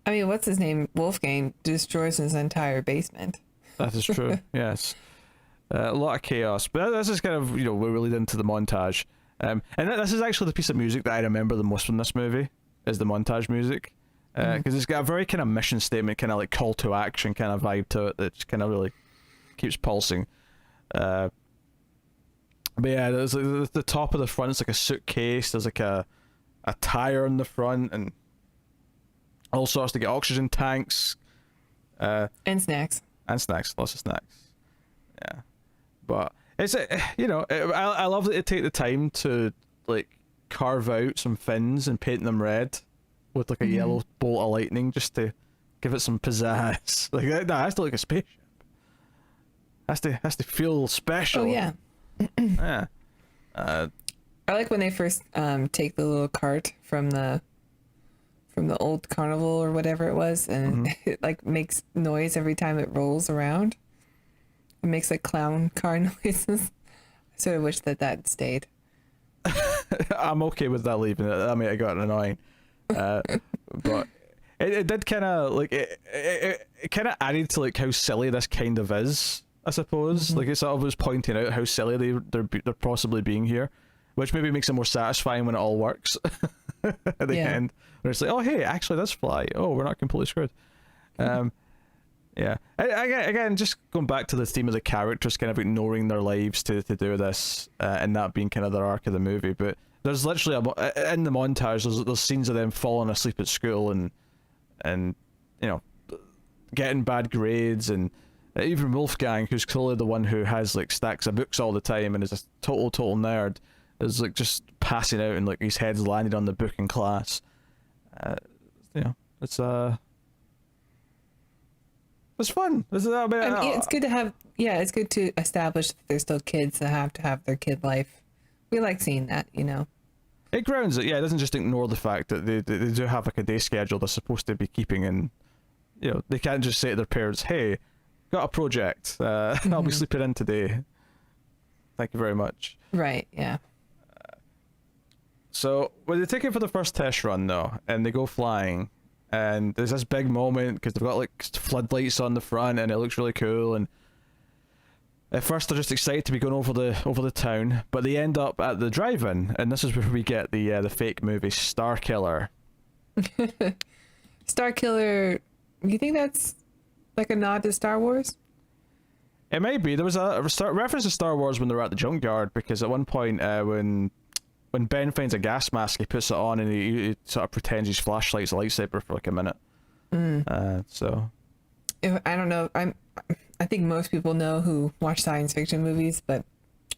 I mean, what's his name? Wolfgang destroys his entire basement. That is true. Yes, a lot of chaos. But this is kind of we're really into the montage, and this is actually the piece of music that I remember the most from this movie is the montage music, because it's got a very kind of mission statement, kind of like call to action kind of vibe to it that just kind of really keeps pulsing. But yeah, there's like, the top of the front is like a suitcase. There's like a tire in the front and all sorts to get oxygen tanks. And snacks. And snacks, lots of snacks. Yeah, but it's I love that they take the time to like carve out some fins and paint them red with like a yellow bolt of lightning just to give it some pizzazz. Like that has to look like a spaceship. Has to feel special. Oh yeah. Yeah. I like when they first take the little cart from the old carnival or whatever it was, and it like makes noise every time it rolls around. It makes like clown car noises. I sort of wish that stayed. I'm okay with that leaving it. I mean, it got annoying, but it did kind of like it kind of added to like how silly this kind of is. I suppose like it sort of was pointing out how silly they're possibly being here, which maybe makes it more satisfying when it all works at the end. Where it's like, oh hey, actually this fly. Oh, we're not completely screwed. Yeah. Again, just going back to the theme of the characters kind of ignoring their lives to do this, and that being kind of their arc of the movie. But there's literally in the montage, there's scenes of them falling asleep at school and you know, getting bad grades, and even Wolfgang, who's clearly the one who has like stacks of books all the time and is a total nerd, is like just passing out and like his head's landed on the book in class. You know, it's fun. It's good to have. Yeah, it's good to establish that there's still kids that have to have their kid life. We like seeing that, you know. It grounds it. Yeah, it doesn't just ignore the fact that they do have like a day schedule they're supposed to be keeping, and you know they can't just say to their parents, "Hey, got a project. I'll be sleeping in today. Thank you very much." Right. Yeah. So when they take it for the first test run though, and they go flying, and there's this big moment because they've got like floodlights on the front, and it looks really cool. And at first they're just excited to be going over the town, but they end up at the drive-in, and this is where we get the fake movie Star Killer. Star Killer. You think that's like a nod to Star Wars? It might be. There was a reference to Star Wars when they were at the junkyard, because at one point when Ben finds a gas mask, he puts it on and he sort of pretends his flashlight's a lightsaber for like a minute. So I don't know. I think most people know who watch science fiction movies, but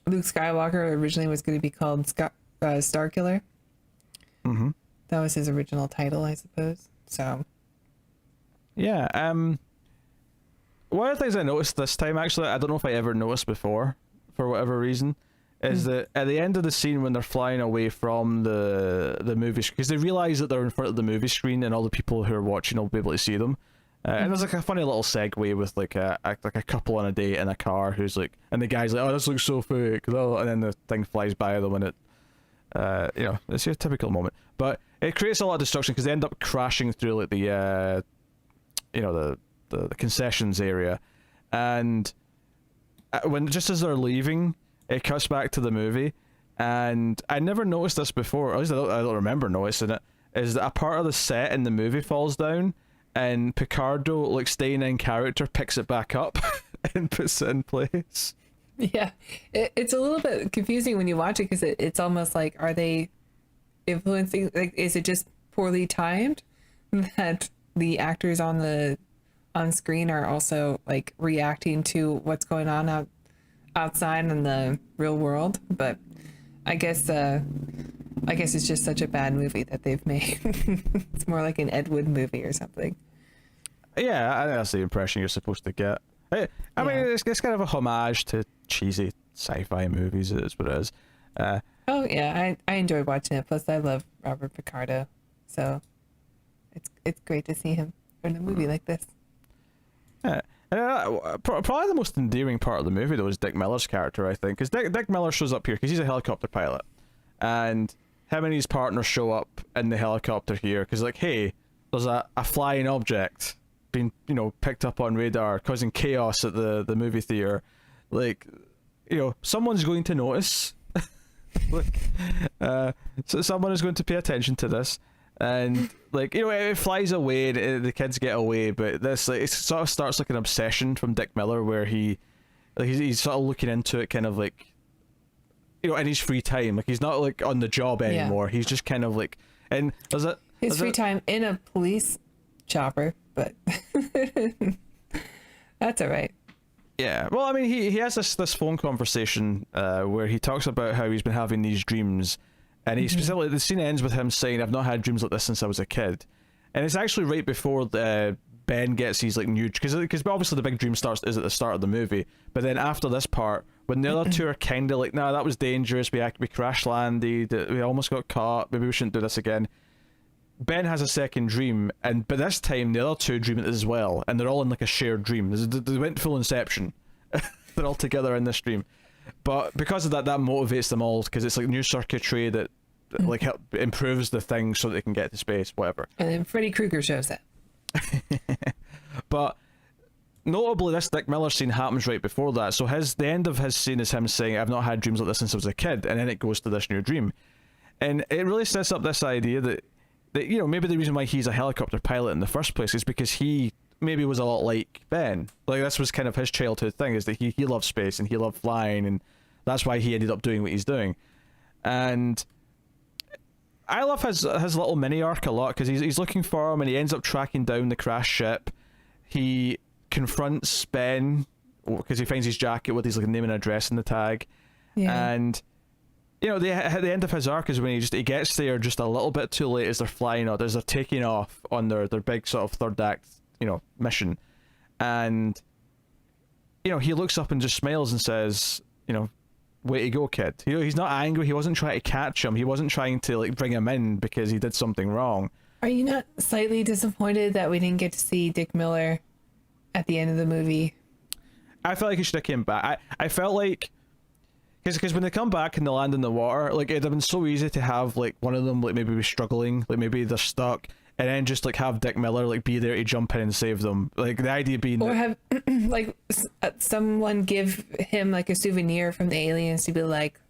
Luke Skywalker originally was going to be called Star Killer. Mm-hmm. That was his original title, I suppose. So yeah. One of the things I noticed this time, actually, I don't know if I ever noticed before, for whatever reason, is that at the end of the scene when they're flying away from the movie screen, because they realize that they're in front of the movie screen and all the people who are watching will be able to see them. And there's like a funny little segue with like a couple on a date in a car who's like, and the guy's like, "Oh, this looks so fake," and then the thing flies by them, and it, you know, it's your typical moment. But it creates a lot of destruction because they end up crashing through like the, you know, the concessions area, and when just as they're leaving, it cuts back to the movie, and I never noticed this before, or at least I don't remember noticing it, is that a part of the set in the movie falls down, and Picardo, like staying in character, picks it back up and puts it in place. yeah, it's a little bit confusing when you watch it because it's almost like, are they influencing? Like, is it just poorly timed that the actors on screen are also like reacting to what's going on outside in the real world? But I guess it's just such a bad movie that they've made. It's more like an Ed Wood movie or something. Yeah, I think that's the impression you're supposed to get. I mean, it's kind of a homage to cheesy sci-fi movies. It is what it is. Oh yeah, I enjoy watching it. Plus, I love Robert Picardo, so it's great to see him in a movie like this. Yeah. Probably the most endearing part of the movie, though, is Dick Miller's character, I think. Because Dick Miller shows up here because he's a helicopter pilot. And him and his partner show up in the helicopter here because, like, hey, there's a flying object being, you know, picked up on radar, causing chaos at the movie theater. Like, you know, someone's going to notice. Like, so someone is going to pay attention to this. And like, you know, it flies away and the kids get away, but this, like, it sort of starts like an obsession from Dick Miller where he's sort of looking into it, kind of like, you know, in his free time. Like, he's not like on the job anymore. He's just kind of like, and his free time in a police chopper, but that's all right. Yeah, well, I mean, he has this phone conversation where he talks about how he's been having these dreams. And he specifically, the scene ends with him saying, "I've not had dreams like this since I was a kid," and it's actually right before Ben gets his like new, because obviously the big dream is at the start of the movie, but then after this part, when the other two are kind of like, "Nah, that was dangerous. We crash landed. We almost got caught. Maybe we shouldn't do this again." Ben has a second dream, but this time the other two dream it as well, and they're all in like a shared dream. They went full Inception. They're all together in this dream. But because of that motivates them all, because it's like new circuitry that like improves the thing so that they can get to space, whatever. And then Freddy Krueger shows up. But notably, this Dick Miller scene happens right before that. So the end of his scene is him saying, "I've not had dreams like this since I was a kid," and then it goes to this new dream, and it really sets up this idea that you know, maybe the reason why he's a helicopter pilot in the first place is because he maybe was a lot like Ben. Like this was kind of his childhood thing, is that he loved space and he loved flying, and that's why he ended up doing what he's doing. And I love his little mini arc a lot, because he's looking for him and he ends up tracking down the crash ship. He confronts Ben because he finds his jacket with his like name and address in the tag. Yeah. And you know, at the end of his arc is when he gets there just a little bit too late as they're flying, or as they're taking off on their big sort of third act, you know, mission. And you know, he looks up and just smiles and says, you know, way to go, kid. You know, he's not angry. He wasn't trying to catch him. He wasn't trying to like bring him in because he did something wrong. Are you not slightly disappointed that we didn't get to see Dick Miller at the end of the movie? I felt like he should have came back. I felt like, because when they come back and they land in the water, like it'd have been so easy to have like one of them like maybe be struggling, like maybe they're stuck, and then just like have Dick Miller like be there to jump in and save them. Like the idea being, or have like someone give him like a souvenir from the aliens to be like,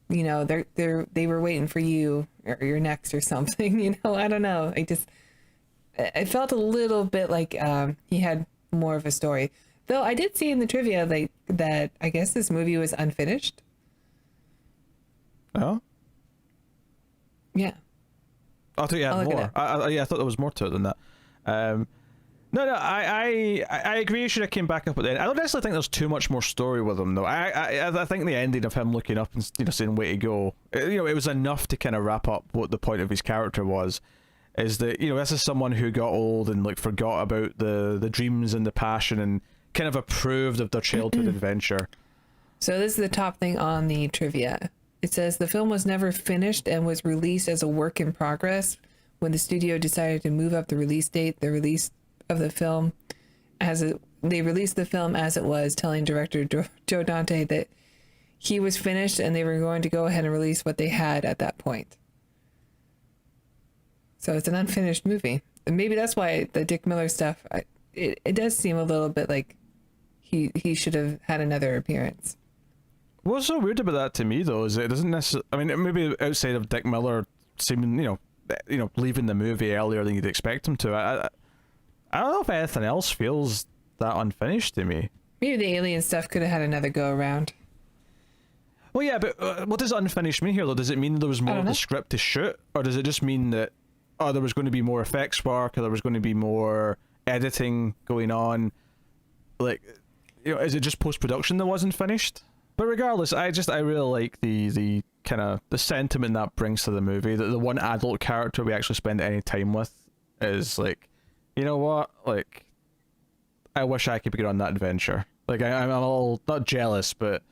you know, they were waiting for you, or you're next or something. You know, I don't know. I felt a little bit like he had more of a story. Though I did see in the trivia like that I guess this movie was unfinished. Oh? Yeah. I thought you had more. I thought there was more to it than that. No, I agree. You should have came back up at the end. I don't necessarily think there's too much more story with him, though. I think the ending of him looking up and, you know, saying "way to go," you know, it was enough to kind of wrap up what the point of his character was. Is that, you know, this is someone who got old and like forgot about the dreams and the passion and kind of approved of their childhood adventure. So this is the top thing on the trivia. It says the film was never finished and was released as a work in progress. When the studio decided to move up the release date, the release of the film they released the film as it was, telling director Joe Dante that he was finished and they were going to go ahead and release what they had at that point. So it's an unfinished movie. And maybe that's why the Dick Miller stuff, it does seem a little bit like he should have had another appearance. What's so weird about that to me, though, is it doesn't necessarily... I mean, maybe outside of Dick Miller seeming, you know, leaving the movie earlier than you'd expect him to, I don't know if anything else feels that unfinished to me. Maybe the alien stuff could have had another go around. Well, yeah, but what does unfinished mean here, though? Does it mean there was more of the script to shoot? Or does it just mean that, oh, there was going to be more effects work, or there was going to be more editing going on? Like, you know, is it just post-production that wasn't finished? But regardless, I really like the kind of the sentiment that brings to the movie. That the one adult character we actually spend any time with is like, you know what? Like, I wish I could get on that adventure. Like, I'm all not jealous, but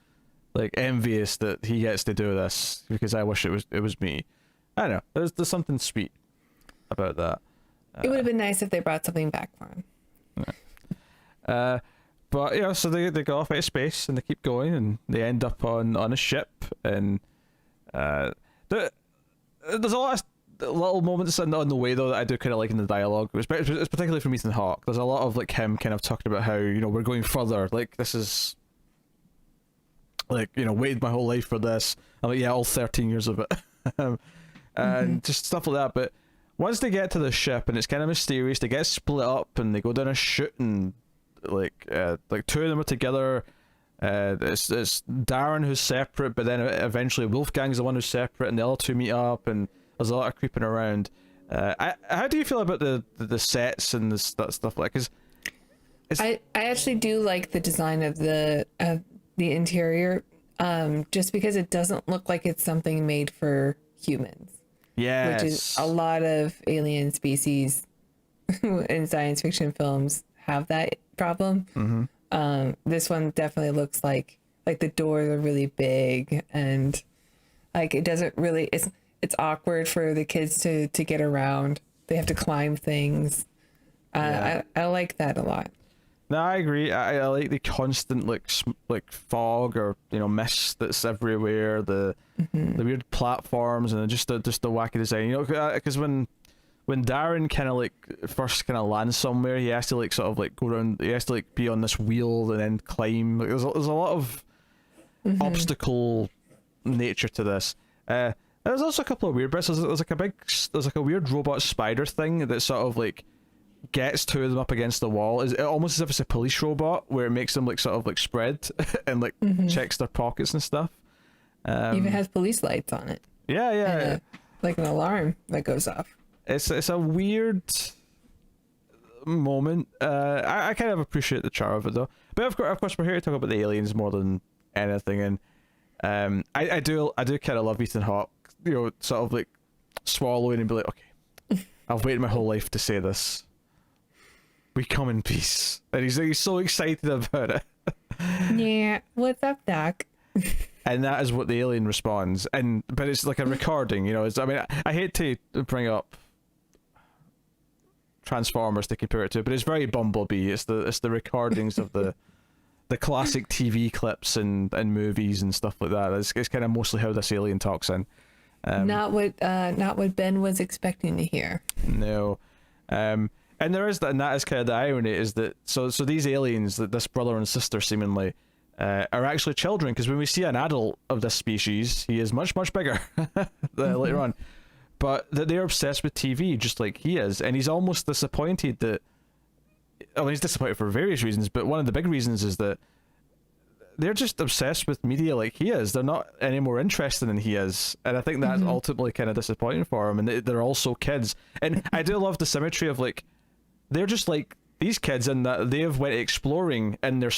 like envious that he gets to do this, because I wish it was me. I don't know. There's something sweet about that. It would have been nice if they brought something back for him. Yeah. But yeah, so they go off out of space and they keep going and they end up on a ship, and there's a lot of little moments on the way, though, that I do kind of like in the dialogue. It's particularly from Ethan Hawke. There's a lot of like him kind of talking about how, you know, we're going further. Like, this is like, you know, waited my whole life for this. I'm like, yeah, all 13 years of it. And just stuff like that. But once they get to the ship and it's kind of mysterious, they get split up and they go down a chute, and like two of them are together. It's Darren who's separate, but then eventually Wolfgang's the one who's separate, and the other two meet up, and there's a lot of creeping around. How do you feel about the sets and that stuff like? Cause I actually do like the design of the interior, just because it doesn't look like it's something made for humans. Yes. Which is a lot of alien species in science fiction films have that problem. This one definitely looks like the doors are really big, and like it doesn't really, it's awkward for the kids to get around. They have to climb things. I like that a lot. No, I agree. I like the constant like fog or, you know, mist that's everywhere. The weird platforms and just the wacky design. You know, because when Darren kind of like first kind of lands somewhere, he has to like sort of like go around. He has to like be on this wheel and then climb. Like, there's a lot of obstacle nature to this. There's also a couple of weird bits. There's like a weird robot spider thing that sort of like gets two of them up against the wall is almost as if it's a police robot where it makes them like sort of like spread and like checks their pockets and stuff. Even has police lights on it. Yeah, And like an alarm that goes off. It's a weird moment. I kind of appreciate the charm of it though. But of course we're here to talk about the aliens more than anything, and I do kind of love Ethan Hawke, you know, sort of like swallowing and be like, okay, I've waited my whole life to say this. We come in peace, and he's so excited about it. Yeah, what's up, Doc? And that is what the alien responds, but it's like a recording, you know. I hate to bring up Transformers to compare it to, but it's very Bumblebee. It's the recordings of the classic TV clips and movies and stuff like that. It's kind of mostly how this alien talks in. Not what Ben was expecting to hear. No, and there is that, and that is kind of the irony is that so these aliens, that this brother and sister seemingly are actually children, because when we see an adult of this species, he is much bigger later on. But that they're obsessed with TV just like he is, and he's almost disappointed that. Well, he's disappointed for various reasons, but one of the big reasons is that they're just obsessed with media like he is. They're not any more interested than he is, and I think that's ultimately kind of disappointing for him. And they're also kids, and I do love the symmetry of like they're just like these kids, in that they have went exploring in their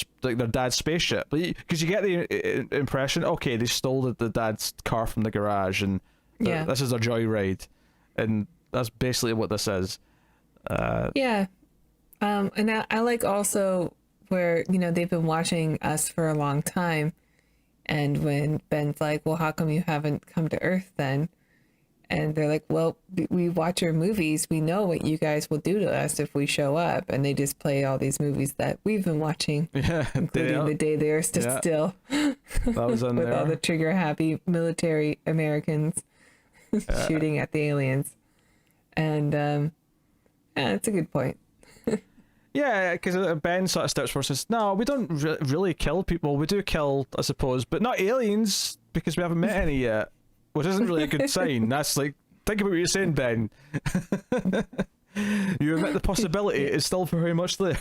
dad's spaceship, because you get the impression, okay, they stole the dad's car from the garage, and this is a joyride, and that's basically what this is. And I like also where, you know, they've been watching us for a long time, and when Ben's like, well, how come you haven't come to Earth then? And they're like, well, we watch your movies, we know what you guys will do to us if we show up. And they just play all these movies that we've been watching, including The Day They Are Stood Still. That was on with there. All the trigger happy military Americans shooting at the aliens. And that's a good point. Yeah, because Ben sort of steps forward and says, no, we don't really kill people. We do kill, I suppose, but not aliens, because we haven't met any yet. Which isn't really a good sign. That's like, think about what you're saying, Ben. You admit the possibility is still very much there.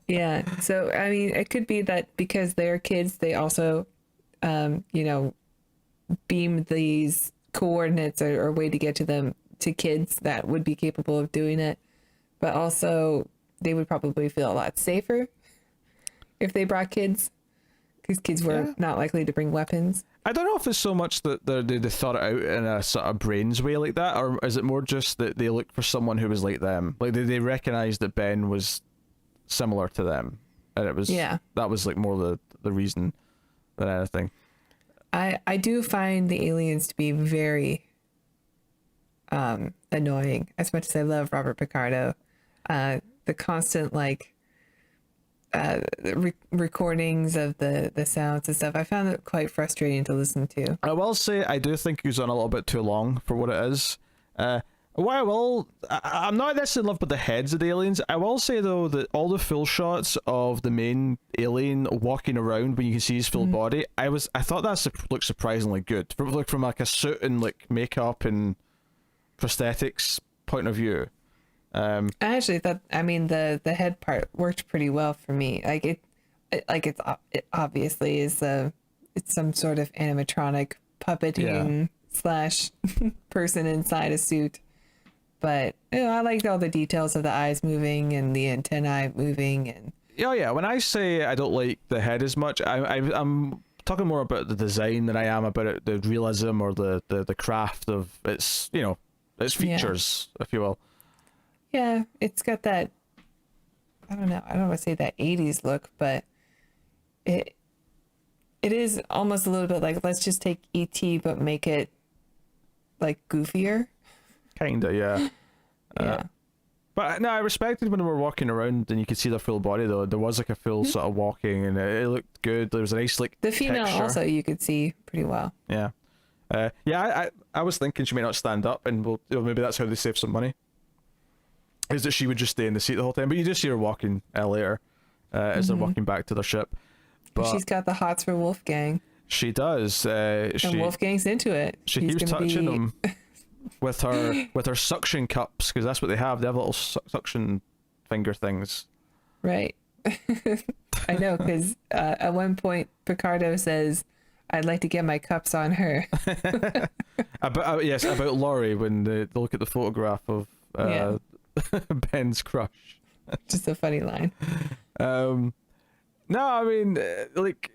Yeah, so, I mean, it could be that because they're kids, they also, you know, beam these coordinates or a way to get to them to kids that would be capable of doing it. But also, they would probably feel a lot safer if they brought kids, because kids were not likely to bring weapons. I don't know if it's so much that they thought it out in a sort of brains way like that, or is it more just that they looked for someone who was like them? Like they recognized that Ben was similar to them, and it was that was like more the reason than anything. I do find the aliens to be very annoying, as much as I love Robert Picardo. The constant like recordings of the sounds and stuff, I found it quite frustrating to listen to. I will say I do think he's on a little bit too long for what it is. I'm not necessarily in love with the heads of the aliens. I will say though that all the full shots of the main alien walking around when you can see his full body, I thought that looked surprisingly good from like a suit and like makeup and prosthetics point of view. I actually thought, I mean, the head part worked pretty well for me. Like it obviously is it's some sort of animatronic puppeting / person inside a suit, but you know, I liked all the details of the eyes moving and the antennae moving. And when I say I don't like the head as much, I'm talking more about the design than I am about the realism or the craft of its, you know, its features, if you will. Yeah, it's got that, I don't want to say that 80s look, but it is almost a little bit like, let's just take E.T. but make it like goofier. Kinda, yeah. Yeah. But no, I respected when they were walking around and you could see their full body though. There was like a full sort of walking and it looked good. There was a nice like the female texture. Also you could see pretty well. Yeah. I was thinking she may not stand up, and maybe that's how they save some money. Is that she would just stay in the seat the whole time, but you just see her walking later as they're walking back to their ship. But she's got the hots for Wolfgang. She does. And Wolfgang's into it. She keeps touching him. with her suction cups, because that's what they have. They have little suction finger things. Right. I know, because at one point Picardo says, "I'd like to get my cups on her." About Laurie when they look at the photograph of Ben's crush. Just a funny line. No, I mean, like,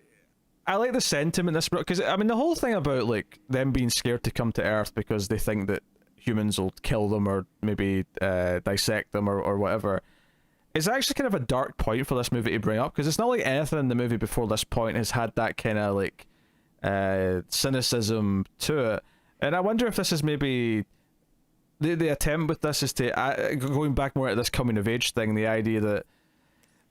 I like the sentiment this, because I mean the whole thing about like them being scared to come to Earth because they think that humans will kill them or maybe dissect them or whatever. It's actually kind of a dark point for this movie to bring up, because it's not like anything in the movie before this point has had that kind of like cynicism to it. And I wonder if this is maybe the attempt with this is to going back more at this coming of age thing, the idea that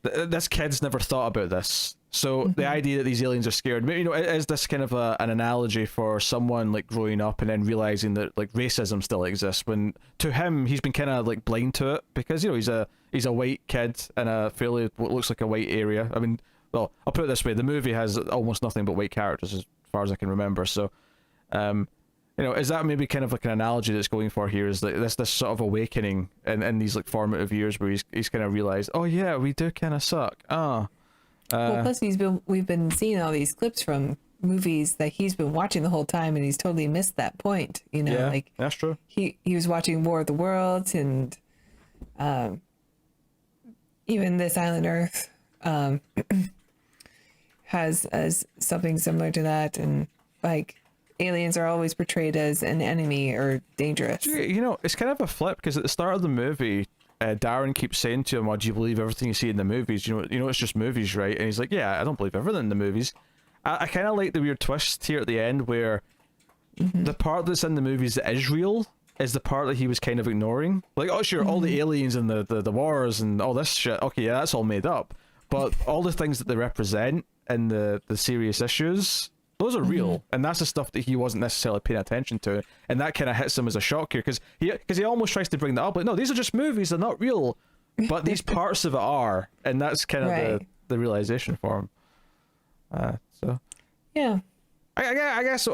this kid's never thought about this. So the idea that these aliens are scared, maybe, is this kind of an analogy for someone like growing up and then realizing that like racism still exists, when to him he's been kind of like blind to it because he's a white kid in a fairly what looks like a white area. I mean, well, I'll put it this way: the movie has almost nothing but white characters as far as I can remember. So, is that maybe kind of like an analogy that's going for here? Is like this sort of awakening in these like formative years where he's kind of realized, oh yeah, we do kind of suck. Well, plus we've been seeing all these clips from movies that he's been watching the whole time, and he's totally missed that point. Yeah, like that's true. He was watching War of the Worlds and even This Island Earth has as something similar to that, and like aliens are always portrayed as an enemy or dangerous. It's kind of a flip, because at the start of the movie, Darren keeps saying to him, "Oh, do you believe everything you see in the movies? It's just movies, right?" And he's like, "Yeah, I don't believe everything in the movies." I kind of like the weird twist here at the end where the part that's in the movies that is real is the part that he was kind of ignoring. Like, oh sure, all the aliens and the wars and all this shit, okay, yeah, that's all made up. But all the things that they represent in the serious issues, those are real, and that's the stuff that he wasn't necessarily paying attention to, and that kind of hits him as a shock here, because he almost tries to bring that up, like, no, these are just movies, they're not real, but these parts of it are, and that's kind of the realization for him. So yeah, I guess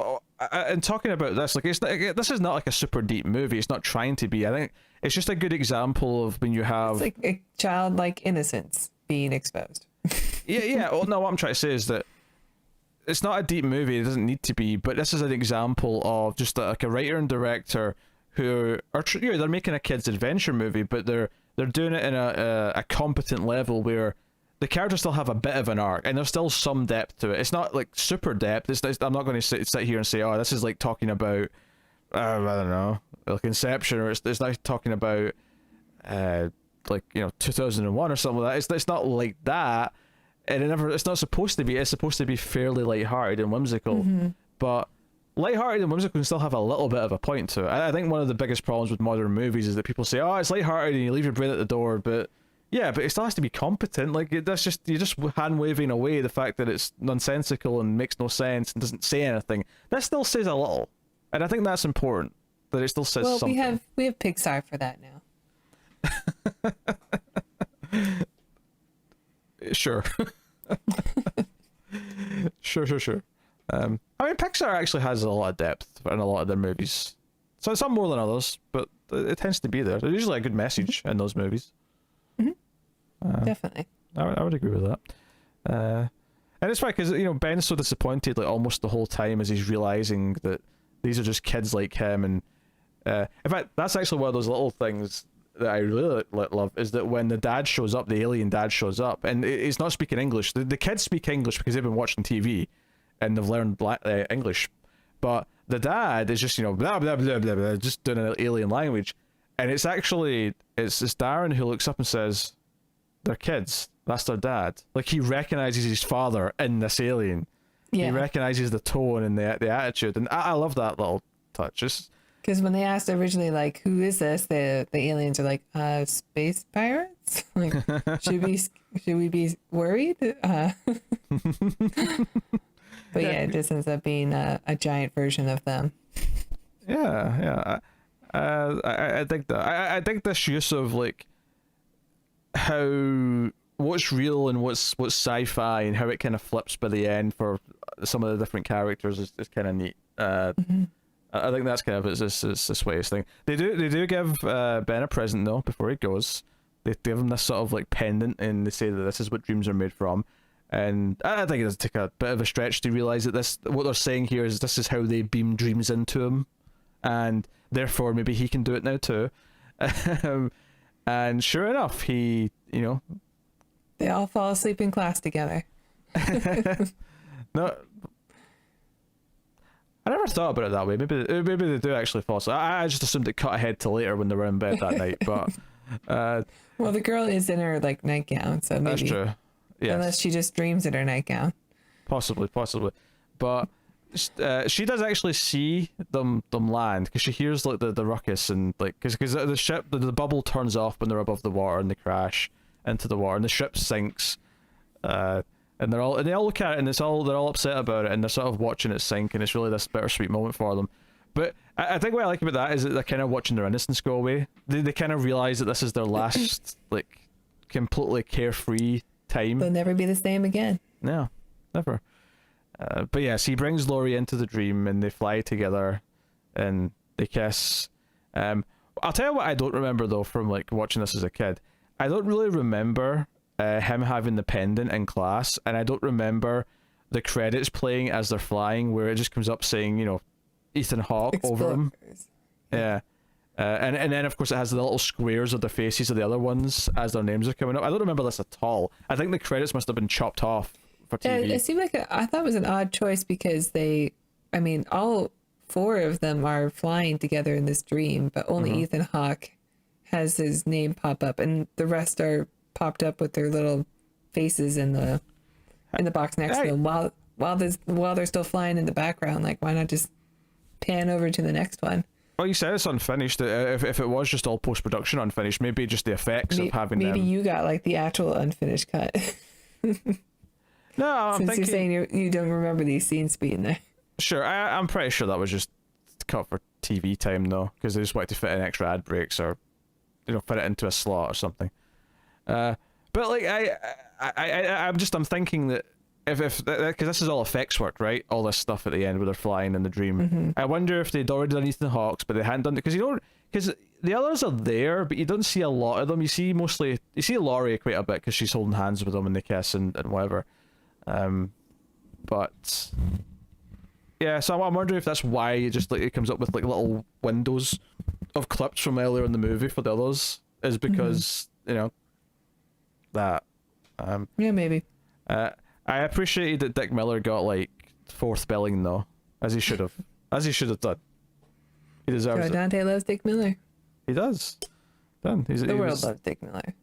in talking about this, like, this is not like a super deep movie. It's not trying to be. I think it's just a good example of when you have it's like a childlike innocence being exposed. yeah. Well, no, what I'm trying to say is that it's not a deep movie. It doesn't need to be, but this is an example of just like a writer and director who are they're making a kids adventure movie, but they're doing it in a competent level where the characters still have a bit of an arc, and there's still some depth to it. It's not like super depth. I'm not going to sit here and say, oh, this is like talking about, I don't know, like Inception, or it's not talking about, 2001 or something like that. It's not like that, and it's not supposed to be. It's supposed to be fairly lighthearted and whimsical, but lighthearted and whimsical can still have a little bit of a point to it. I think one of the biggest problems with modern movies is that people say, oh, it's lighthearted and you leave your brain at the door, but yeah, but it still has to be competent. Like, you're just hand waving away the fact that it's nonsensical and makes no sense and doesn't say anything. That still says a little, and I think that's important. That it still says something. Well, we have Pixar for that now. Sure. Sure. I mean, Pixar actually has a lot of depth in a lot of their movies. So some more than others, but it tends to be there. There's usually a good message in those movies. Definitely. I would agree with that. And it's funny because Ben's so disappointed like almost the whole time as he's realizing that these are just kids like him, and in fact that's actually one of those little things that I really love, is that when the dad shows up, the alien dad shows up, and he's not speaking English. The kids speak English because they've been watching TV and they've learned English, but the dad is just blah blah blah blah blah, just doing an alien language, and it's Darren who looks up and says, "They're kids. That's their dad." Like, he recognizes his father in this alien. Yeah. He recognizes the tone and the attitude, and I love that little touch. Because when they asked originally, like, who is this? The aliens are like, space pirates. Like, should we be worried? But yeah, it just ends up being a giant version of them. Yeah. I think that. I think this use of like how what's real and what's sci-fi and how it kind of flips by the end for some of the different characters is kind of neat. I think that's kind of it's the sweetest thing. They do give Ben a present though before he goes. They give him this sort of like pendant, and they say that this is what dreams are made from. And I think it does take a bit of a stretch to realize that what they're saying here is this is how they beam dreams into him, and therefore maybe he can do it now too. And sure enough, he, they all fall asleep in class together. No, I never thought about it that way. Maybe they do actually fall asleep. I just assumed it cut ahead to later when they were in bed that night. But well, the girl is in her like nightgown, so maybe that's true. Yes. Unless she just dreams in her nightgown. Possibly. But she does actually see them land, because she hears like the ruckus, and like because the ship, the bubble turns off when they're above the water and they crash into the water and the ship sinks. And they all look at it, and they're all upset about it, and they're sort of watching it sink, and it's really this bittersweet moment for them. But I think what I like about that is that they're kind of watching their innocence go away. They kind of realize that this is their last like completely carefree time. They'll never be the same again. No, never. But yes, he brings Laurie into the dream, and they fly together, and they kiss. I'll tell you what I don't remember though from like watching this as a kid. I don't really remember him having the pendant in class, and I don't remember the credits playing as they're flying, where it just comes up saying, Ethan Hawke over him. Yeah. And then of course it has the little squares of the faces of the other ones as their names are coming up. I don't remember this at all. I think the credits must have been chopped off for TV. Yeah, it seemed like I thought it was an odd choice, because all four of them are flying together in this dream, but only Ethan Hawke has his name pop up, and the rest are popped up with their little faces in the box next to them while they're still flying in the background. Like, why not just pan over to the next one? Well, you said it's unfinished. If it was just all post-production unfinished, maybe just the effects of having them. Maybe you got like the actual unfinished cut. No, I'm Since thinking... you're saying you don't remember these scenes being there. Sure, I'm pretty sure that was just cut for TV time though, because they just wanted to fit in extra ad breaks, or fit it into a slot or something. But like I'm thinking that if because this is all effects work, right? All this stuff at the end where they're flying in the dream. I wonder if they'd already done Ethan Hawke's, but they hadn't done it, because the others are there, but you don't see a lot of them. You see Laurie quite a bit because she's holding hands with them and they kiss and whatever. But yeah, so I'm wondering if that's why it comes up with like little windows of clips from earlier in the movie for the others, is because that. Yeah, maybe. I appreciated that Dick Miller got like fourth billing though, as he should have done. He deserves it. Dante loves Dick Miller. He does. The world loves Dick Miller.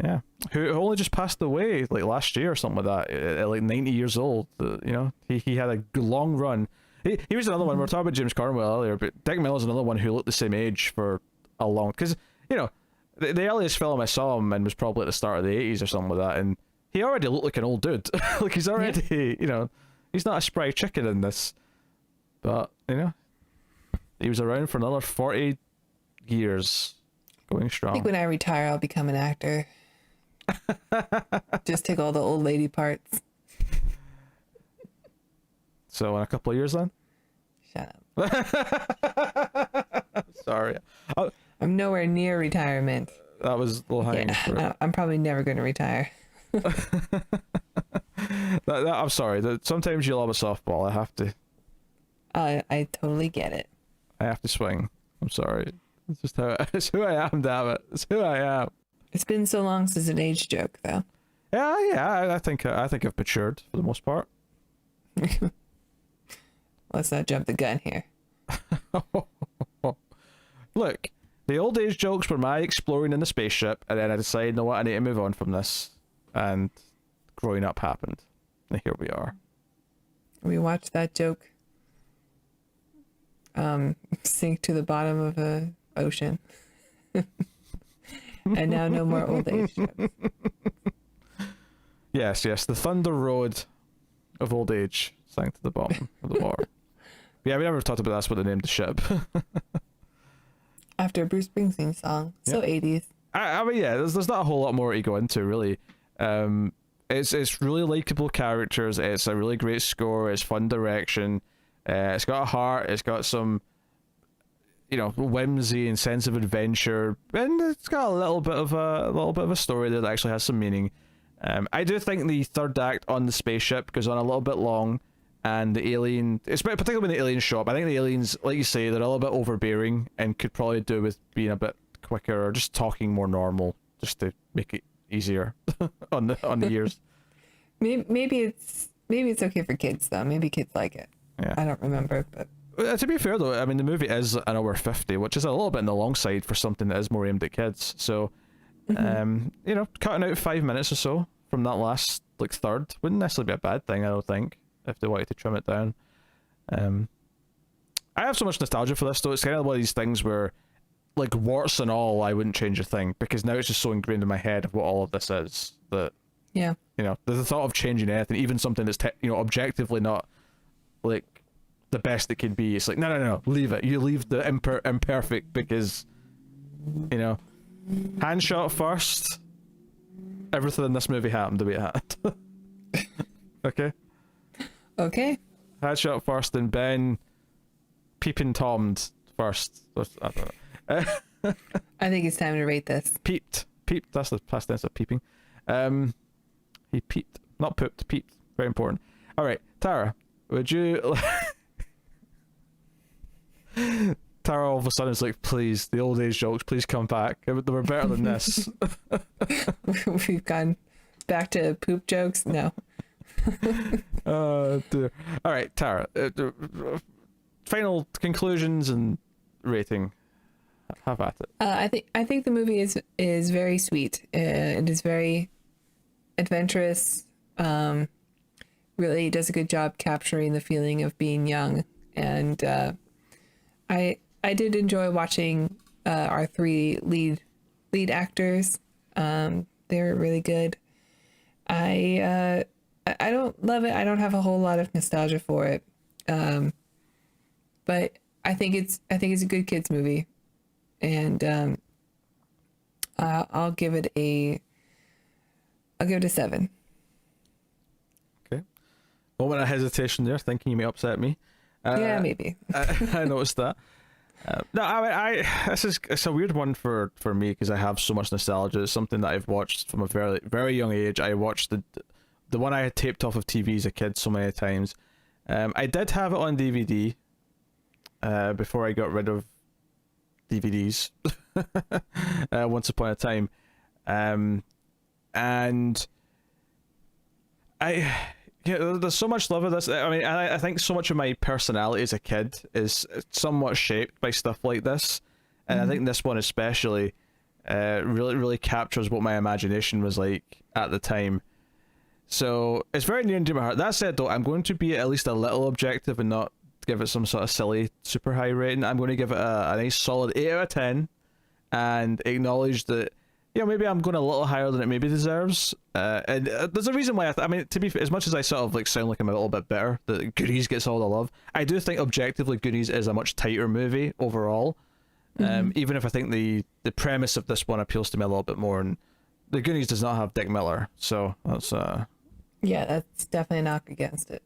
Yeah, who only just passed away like last year or something like that, at like 90 years old. He had a long run. He was another one. We were talking about James Cornwell earlier, but Dick Miller's another one who looked the same age for a long. Because the earliest film I saw him in was probably at the start of the 80s or something like that, and he already looked like an old dude. Like he's already, he's not a spry chicken in this, but he was around for another 40 years, going strong. I think when I retire, I'll become an actor. Just take all the old lady parts. So in a couple of years then? Shut up. Sorry. I'm nowhere near retirement. That was low hanging fruit. I'm probably never going to retire. I'm sorry. Sometimes you love a softball. I have to. I totally get it. I have to swing. I'm sorry. It's just it's who I am, damn it. It's who I am. It's been so long since an age joke, though. Yeah. I think I've matured for the most part. Let's not jump the gun here. Look, the old age jokes were my exploring in the spaceship, and then I decided, no, what, I need to move on from this. And growing up happened. And here we are. We watched that joke sink to the bottom of the ocean. And now no more old age jokes. Yes, the Thunder Road of old age sank to the bottom of the water. Yeah, we never talked about that's what they named the ship. After a Bruce Springsteen song. So 80s. I mean, yeah, there's not a whole lot more to go into, really. It's really likable characters. It's a really great score. It's fun direction. It's got a heart. It's got some whimsy and sense of adventure, and it's got a little bit of a story that actually has some meaning. I do think the third act on the spaceship goes on a little bit long, and the alien, particularly when the aliens show up, I think the aliens, like you say, they're a little bit overbearing and could probably do with being a bit quicker or just talking more normal, just to make it easier on the ears. Maybe it's okay for kids though. Maybe kids like it. Yeah. I don't remember, but to be fair though, I mean the movie is an hour 50, which is a little bit on the long side for something that is more aimed at kids. So, cutting out 5 minutes or so from that last third wouldn't necessarily be a bad thing. I don't think, if they wanted to trim it down. I have so much nostalgia for this though. It's kind of one of these things where, warts and all, I wouldn't change a thing, because now it's just so ingrained in my head of what all of this is that the thought of changing anything, even something that's objectively not the best it could be, it's no, leave it. You leave the imperfect, because hand shot first, everything in this movie happened the way it happened. Okay, hand shot first, and Ben peeping tomed first. I don't know. I think it's time to rate this. Peeped, that's the past tense of peeping. He peeped, not pooped, peeped. Very important. All right, Tara, would you? Tara all of a sudden is like, please, the old age jokes, please come back. They were better than this. We've gone back to poop jokes. No. Dear. All right, Tara. Final conclusions and rating. Have at it. I think the movie is very sweet. It is very adventurous. Really does a good job capturing the feeling of being young, and I did enjoy watching our three lead actors. They were really good. I don't love it. I don't have a whole lot of nostalgia for it, but I think it's a good kids movie, and I'll give it a 7. Okay. Moment of hesitation there, thinking you may upset me. Yeah, maybe. I noticed that. No, it's a weird one for me, because I have so much nostalgia. It's something that I've watched from a very, very young age. I watched the one I had taped off of TV as a kid so many times. I did have it on DVD before I got rid of DVDs once upon a time. And there's so much love of this. I mean, I think so much of my personality as a kid is somewhat shaped by stuff like this, and I think this one especially really, really captures what my imagination was like at the time. So it's very near and dear to my heart. That said, though, I'm going to be at least a little objective and not give it some sort of silly, super high rating. I'm going to give it a nice solid 8 out of 10, and acknowledge that, maybe I'm going a little higher than it maybe deserves. And there's a reason why I mean, to be fair, as much as I sort of sound like I'm a little bit bitter that Goonies gets all the love, I do think objectively Goonies is a much tighter movie overall. Even if I think the premise of this one appeals to me a little bit more, and the Goonies does not have Dick Miller, so that's yeah, that's definitely a knock against it.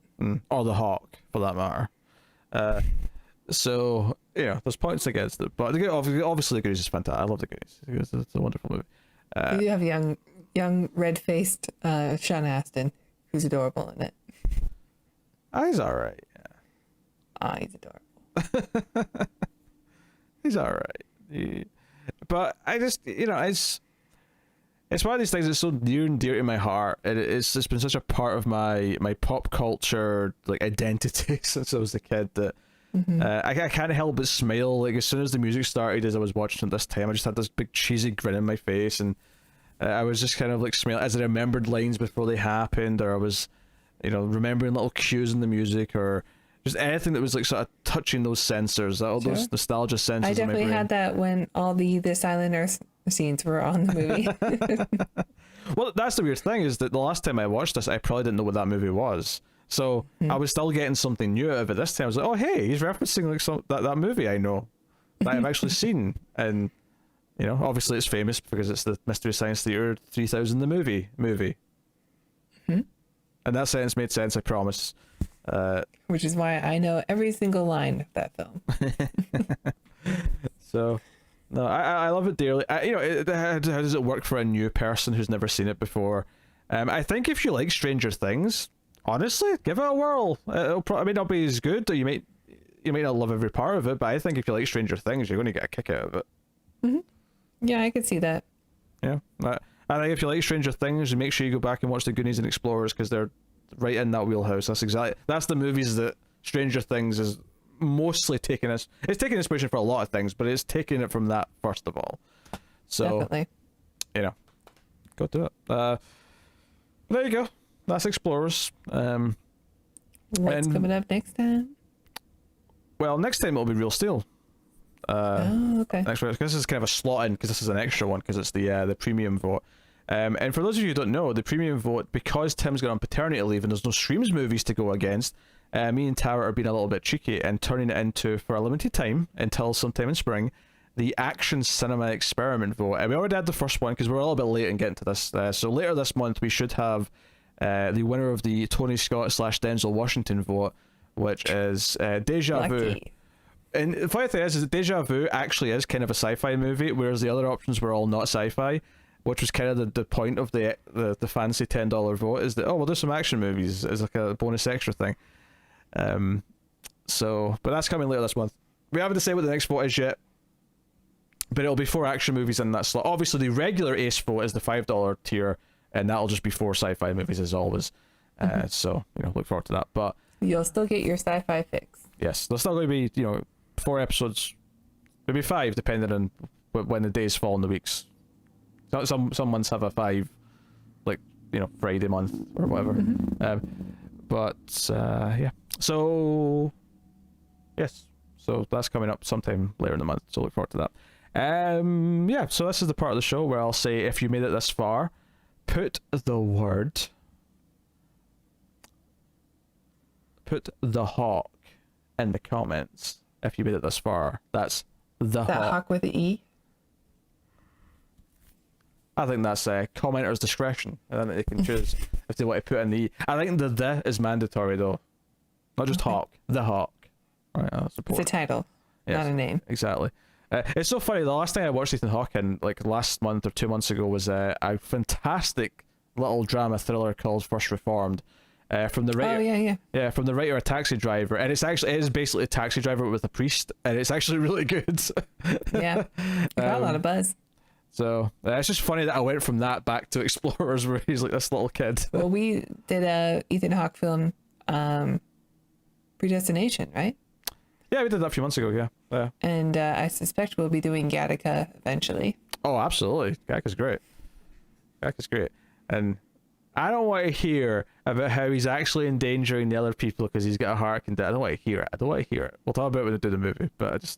Or the Hawke, for that matter. So there's points against it, but obviously the Goonies is fantastic. I love the Goonies. It's a wonderful movie. You do have young red-faced Sean Astin, who's adorable in it. He's all right. Yeah. He's adorable. He's all right. But I just, it's one of these things that's so near and dear to my heart. It's just been such a part of my pop culture identity since I was a kid that I can't help but smile. As soon as the music started, as I was watching it this time, I just had this big cheesy grin on my face, and I was just kind of smiling as I remembered lines before they happened, or I was, remembering little cues in the music, or just anything that was sort of touching those sensors, all those nostalgia sensors. I definitely in my brain. had that when all the Silent Earth scenes were on the movie. Well, that's the weird thing, is that the last time I watched this, I probably didn't know what that movie was. So I was still getting something new out of it this time. I was like, oh, hey, he's referencing that movie I know, that I've actually seen. And, obviously it's famous because it's the Mystery Science Theater 3000, the movie. And that sentence made sense, I promise. Which is why I know every single line of that film. So, no, I love it dearly. How does it work for a new person who's never seen it before? I think if you like Stranger Things, honestly, give it a whirl. It may not be as good, or you might not love every part of it, but I think if you like Stranger Things, you're going to get a kick out of it. Mm-hmm. Yeah, I could see that. Yeah, I think if you like Stranger Things, you make sure you go back and watch the Goonies and Explorers, because they're right in that wheelhouse. That's the movies that Stranger Things is mostly taking it's taking inspiration for a lot of things, but it's taking it from that first of all. So definitely, go do it. There you go. That's Explorers. What's coming up next time? Well, next time it'll be Real Steel. Okay. Next week, this is kind of a slot in, because this is an extra one, because it's the premium vote. And for those of you who don't know, the premium vote, because Tim's gone on paternity leave and there's no Streams movies to go against, me and Tara are being a little bit cheeky and turning it into, for a limited time until sometime in spring, the Action Cinema Experiment vote. And we already had the first one because we're a little bit late in getting to this. So later this month we should have the winner of the Tony Scott / Denzel Washington vote, which is Deja Vu. And the funny thing is that Deja Vu actually is kind of a sci-fi movie, whereas the other options were all not sci-fi, which was kind of the point of the fancy $10 vote, is that, we'll do some action movies as like a bonus extra thing. But that's coming later this month. We haven't decided what the next vote is yet, but it'll be 4 action movies in that slot. Obviously, the regular Ace vote is the $5 tier, and that'll just be 4 sci-fi movies as always. So, look forward to that. But you'll still get your sci-fi fix. Yes, there's still going to be, 4 episodes, maybe 5, depending on when the days fall in the weeks. Some months have a 5, Friday month or whatever. Yeah. So, yes. So that's coming up sometime later in the month. So look forward to that. So this is the part of the show where I'll say, if you made it this far, put the Hawke in the comments. If you made it this far, that's the Hawke with the E. I think that's commenter's discretion. I think they can choose if they want to put in the. I think the is mandatory though, not just Hawke. The Hawke. Right, that's it's a title, not a name. Exactly. It's so funny. The last time I watched Ethan Hawke in, last month or 2 months ago, was a fantastic little drama thriller called First Reformed. From the writer, from the writer of Taxi Driver, and it is basically a taxi driver with a priest, and it's actually really good. Yeah, got a lot of buzz. So it's just funny that I went from that back to Explorers, where he's like this little kid. Well, we did a Ethan Hawke film, Predestination, right? Yeah, we did that a few months ago. Yeah. And I suspect we'll be doing Gattaca eventually. Oh, absolutely. Gattaca's great, and I don't want to hear about how he's actually endangering the other people because he's got a heart condition. I don't want to hear it. We'll talk about it when we do the movie, but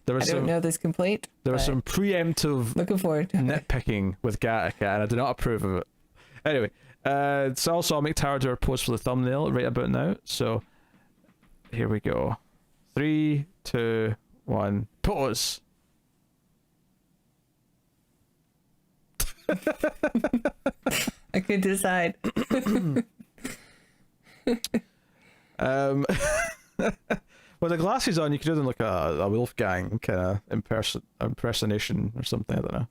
I don't know this complaint. There was some preemptive looking forward to nitpicking with Gattaca, and I do not approve of it. Anyway, so also I'll make Tara do her pose for the thumbnail right about now. So here we go. 3, 2, 1, pose. I could decide. With the glasses on, you could do them like a Wolfgang kind of impersonation or something. I don't know.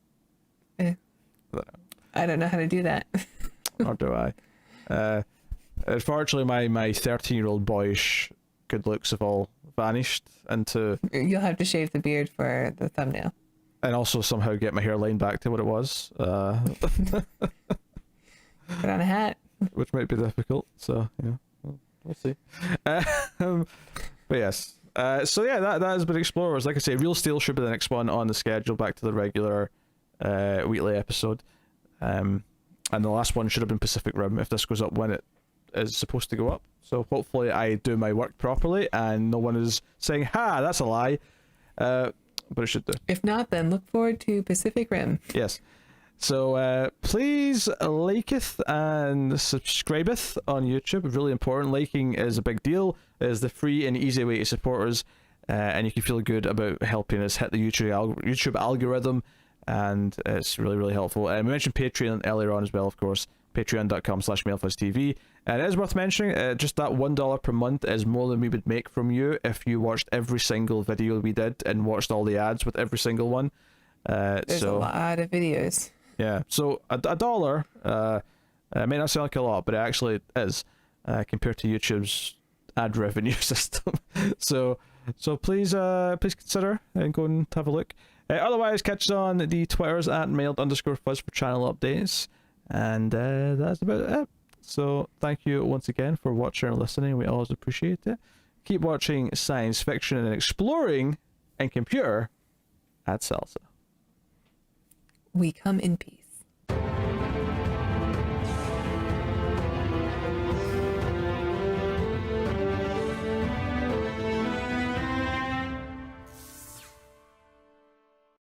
I don't know how to do that. Nor do I. Unfortunately, my 13-year-old boyish good looks have all vanished into. You'll have to shave the beard for the thumbnail. And also somehow get my hairline back to what it was. Put on a hat. Which might be difficult. So we'll see. But yes. So yeah, that has been Explorers. Like I say, Real Steel should be the next one on the schedule, back to the regular weekly episode. And the last one should have been Pacific Rim, if this goes up when it is supposed to go up. So hopefully I do my work properly and no one is saying, "Ha, that's a lie." But it should do. If not, then look forward to Pacific Rim. Yes. So please liketh and subscribeth on YouTube. Really important. Liking is a big deal. It is the free and easy way to support us, and you can feel good about helping us hit the YouTube algorithm, and it's really, really helpful. We mentioned Patreon earlier on as well, of course. patreon.com/MailFuzzTV. And it is worth mentioning, just that $1 per month is more than we would make from you if you watched every single video we did and watched all the ads with every single one. There's a lot of videos. Yeah, so a dollar, it may not sound like a lot, but it actually is, compared to YouTube's ad revenue system. so please consider and go and have a look. Otherwise, catch us on the Twitters at @mailed_fuzz for channel updates. And that's about it. So thank you once again for watching and listening. We always appreciate it. Keep watching science fiction and exploring and computer at Salsa. We come in peace.